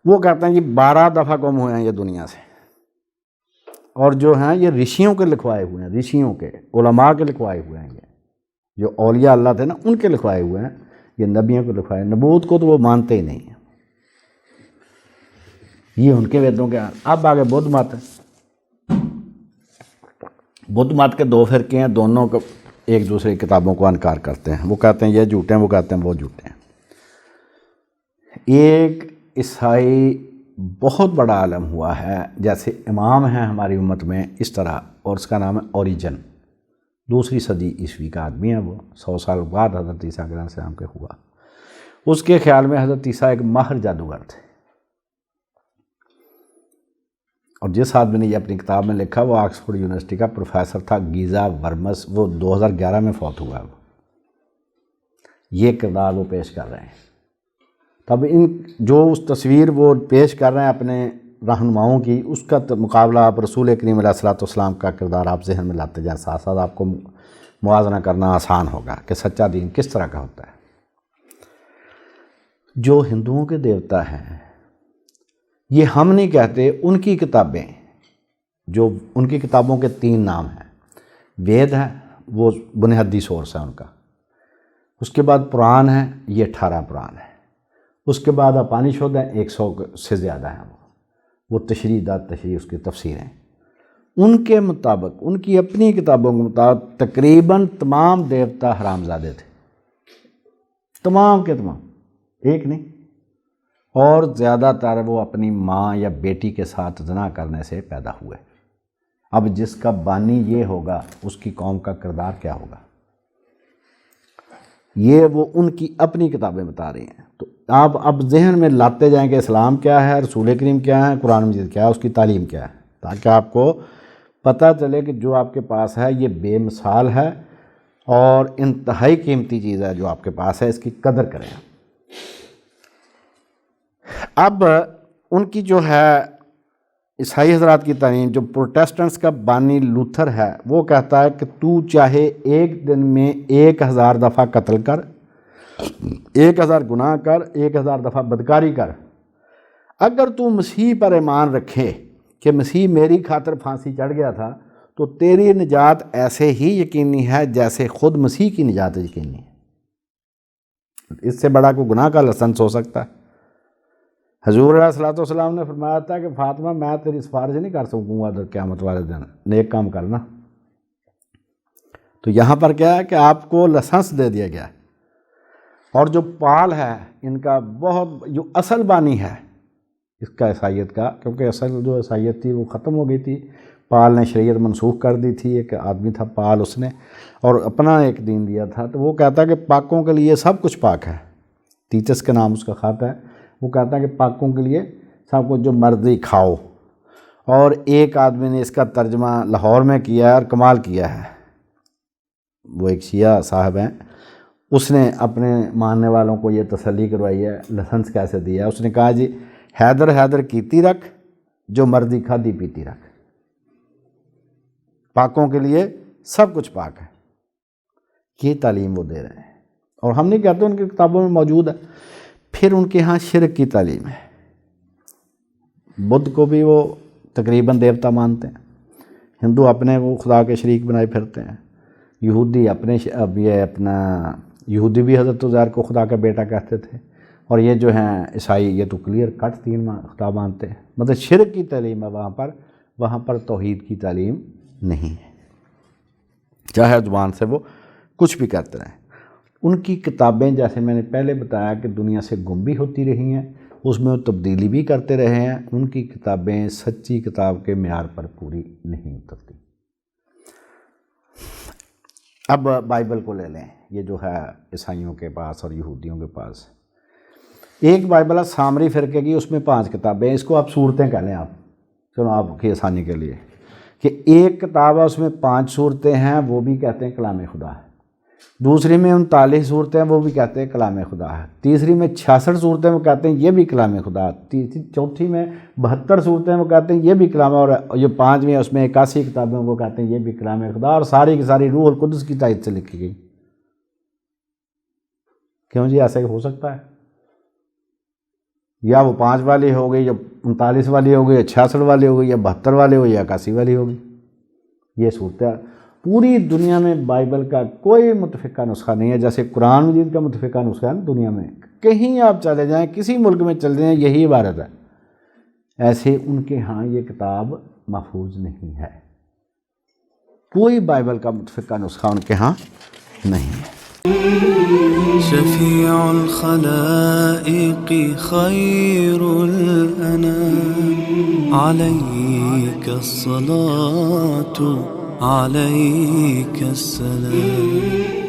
وہ کہتے ہیں یہ 12 دفعہ گم ہوئے ہیں یہ دنیا سے، اور جو ہیں یہ رشیوں کے لکھوائے ہوئے ہیں، رشیوں کے، علماء کے لکھوائے ہوئے ہیں. یہ جو اولیاء اللہ تھے نا ان کے لکھوائے ہوئے ہیں، یہ نبیوں کو لکھوائے. نبوت کو تو وہ مانتے ہی نہیں ہیں. یہ ان کے ویدوں کے. اب آگے بدھ مت. بدھ مت کے 2 فرقے ہیں، دونوں کو ایک دوسرے کی کتابوں کو انکار کرتے ہیں. وہ کہتے ہیں یہ جھوٹے ہیں، وہ کہتے ہیں وہ جھوٹے ہیں. ایک عیسائی بہت بڑا عالم ہوا ہے، جیسے امام ہیں ہماری امت میں اس طرح، اور اس کا نام ہے اوریجن. 2 صدی عیسوی کا آدمی ہے. وہ 100 سال بعد حضرت عیسیٰ علیہ السلام کے ہوا. اس کے خیال میں حضرت عیسیٰ ایک ماہر جادوگر تھے. اور جس آدمی نے یہ اپنی کتاب میں لکھا وہ آکسفورڈ یونیورسٹی کا پروفیسر تھا، گیزا ورمس. وہ 2011 میں فوت ہوا. وہ یہ کردار وہ پیش کر رہے ہیں. تب ان جو اس تصویر وہ پیش کر رہے ہیں اپنے رہنماؤں کی، اس کا مقابلہ آپ رسول کریم علیہ الصلوۃ والسلام کا کردار آپ ذہن میں لاتے جائیں، ساتھ ساتھ آپ کو موازنہ کرنا آسان ہوگا کہ سچا دین کس طرح کا ہوتا ہے. جو ہندوؤں کے دیوتا ہیں یہ ہم نہیں کہتے، ان کی کتابیں، جو ان کی کتابوں کے 3 نام ہیں. وید ہے، وہ بنیادی سورس ہے ان کا. اس کے بعد پران ہے، یہ 18 پران ہے. اس کے بعد اپانشد ہیں، 100 سے زیادہ ہیں. وہ تشریح دار تشریح اس کی تفسیر ہیں. ان کے مطابق، ان کی اپنی کتابوں کے مطابق تقریباً تمام دیوتا حرامزادے تھے. تمام کے تمام، ایک نہیں. اور زیادہ تر وہ اپنی ماں یا بیٹی کے ساتھ زنا کرنے سے پیدا ہوئے. اب جس کا بانی یہ ہوگا اس کی قوم کا کردار کیا ہوگا؟ یہ وہ ان کی اپنی کتابیں بتا رہی ہیں. تو آپ اب ذہن میں لاتے جائیں کہ اسلام کیا ہے، رسول کریم کیا ہے، قرآن مجید کیا ہے، اس کی تعلیم کیا ہے، تاکہ آپ کو پتہ چلے کہ جو آپ کے پاس ہے یہ بے مثال ہے اور انتہائی قیمتی چیز ہے جو آپ کے پاس ہے، اس کی قدر کریں. اب ان کی جو ہے عیسائی حضرات کی تعلیم، جو پروٹیسٹنٹس کا بانی لوتھر ہے وہ کہتا ہے کہ تو چاہے ایک دن میں 1000 دفعہ قتل کر، 1000 گناہ کر، 1000 دفعہ بدکاری کر، اگر تو مسیح پر ایمان رکھے کہ مسیح میری خاطر پھانسی چڑھ گیا تھا تو تیری نجات ایسے ہی یقینی ہے جیسے خود مسیح کی نجات یقینی ہے. اس سے بڑا کوئی گناہ کا لائسنس ہو سکتا ہے؟ حضور علیہ الصلوۃ والسلام نے فرمایا تھا کہ فاطمہ میں تیری سفارش نہیں کر سکوں گا قیامت والے دن، نیک کام کرنا. تو یہاں پر کیا ہے کہ آپ کو لائسنس دے دیا گیا. اور جو پال ہے ان کا بہت، جو اصل بانی ہے اس کا عیسائیت کا، کیونکہ اصل جو عیسائیت تھی وہ ختم ہو گئی تھی، پال نے شریعت منسوخ کر دی تھی. ایک آدمی تھا پال، اس نے اور اپنا ایک دین دیا تھا. تو وہ کہتا ہے کہ پاکوں کے لیے سب کچھ پاک ہے. تیتس کے نام اس کا خط ہے. وہ کہتا ہے کہ پاکوں کے لیے سب کچھ جو مرضی کھاؤ. اور ایک آدمی نے اس کا ترجمہ لاہور میں کیا ہے اور کمال کیا ہے. وہ ایک شیعہ صاحب ہیں، اس نے اپنے ماننے والوں کو یہ تسلی کروائی ہے، لائسنس کیسے دیا ہے. اس نے کہا جی حیدر حیدر کیتی رکھ، جو مرضی کھادی پیتی رکھ، پاکوں کے لیے سب کچھ پاک ہے. یہ تعلیم وہ دے رہے ہیں، اور ہم نہیں کہتے، ان کی کتابوں میں موجود ہے. پھر ان کے ہاں شرک کی تعلیم ہے. بدھ کو بھی وہ تقریباً دیوتا مانتے ہیں. ہندو اپنے وہ خدا کے شریک بنائے پھرتے ہیں. یہودی اپنے یہ اپنا یہودی بھی حضرت عزیر کو خدا کا بیٹا کہتے تھے. اور یہ جو ہیں عیسائی یہ تو کلیئر کٹ 3 خدا مانتے ہیں. مطلب شرک کی تعلیم ہے وہاں پر توحید کی تعلیم نہیں ہے، چاہے زبان سے وہ کچھ بھی کرتے رہیں. ان کی کتابیں جیسے میں نے پہلے بتایا کہ دنیا سے گم بھی ہوتی رہی ہیں، اس میں وہ تبدیلی بھی کرتے رہے ہیں. ان کی کتابیں سچی کتاب کے معیار پر پوری نہیں اترتی. اب بائبل کو لے لیں، یہ جو ہے عیسائیوں کے پاس اور یہودیوں کے پاس ایک بائبل ہے سامری فرقے کی، اس میں 5 کتابیں. اس کو آپ صورتیں کہہ لیں، آپ چلو آپ کی آسانی کے لیے، کہ ایک کتاب ہے اس میں 5 صورتیں ہیں، وہ بھی کہتے ہیں کلام خدا ہے. دوسری میں 39 صورتیں وہ بھی کہتے ہیں کلام خدا ہے، تیسری میں 66 صورتیں وہ کہتے ہیں یہ بھی کلام خدا ہے، چوتھی میں 72 صورتیں وہ کہتے ہیں یہ بھی کلام، اور جو پانچویں اس میں 81 کتابیں وہ کہتے ہیں یہ بھی کلام خدا، اور ساری کی ساری روح القدس کی تائید سے لکھی گئی۔ کیوں جی ایسا ہو سکتا ہے؟ یا وہ 5 والی ہو گئی، یا 39 والی ہو گئی، یا 66 والی ہو گئی، یا 72 والی ہو گئی، یا 81 والی ہو گئی۔ یہ صورتیں پوری دنیا میں بائبل کا کوئی متفقہ نسخہ نہیں ہے، جیسے قرآن مجید کا متفقہ نسخہ ہے نا دنیا میں، کہیں آپ چلے جائیں، کسی ملک میں چلے جائیں یہی عبارت ہے، ایسے ان کے ہاں یہ کتاب محفوظ نہیں ہے، کوئی بائبل کا متفقہ نسخہ ان کے ہاں نہیں ہے۔ شفیع الخلائق خیر الانام علیک الصلاة علیک السلام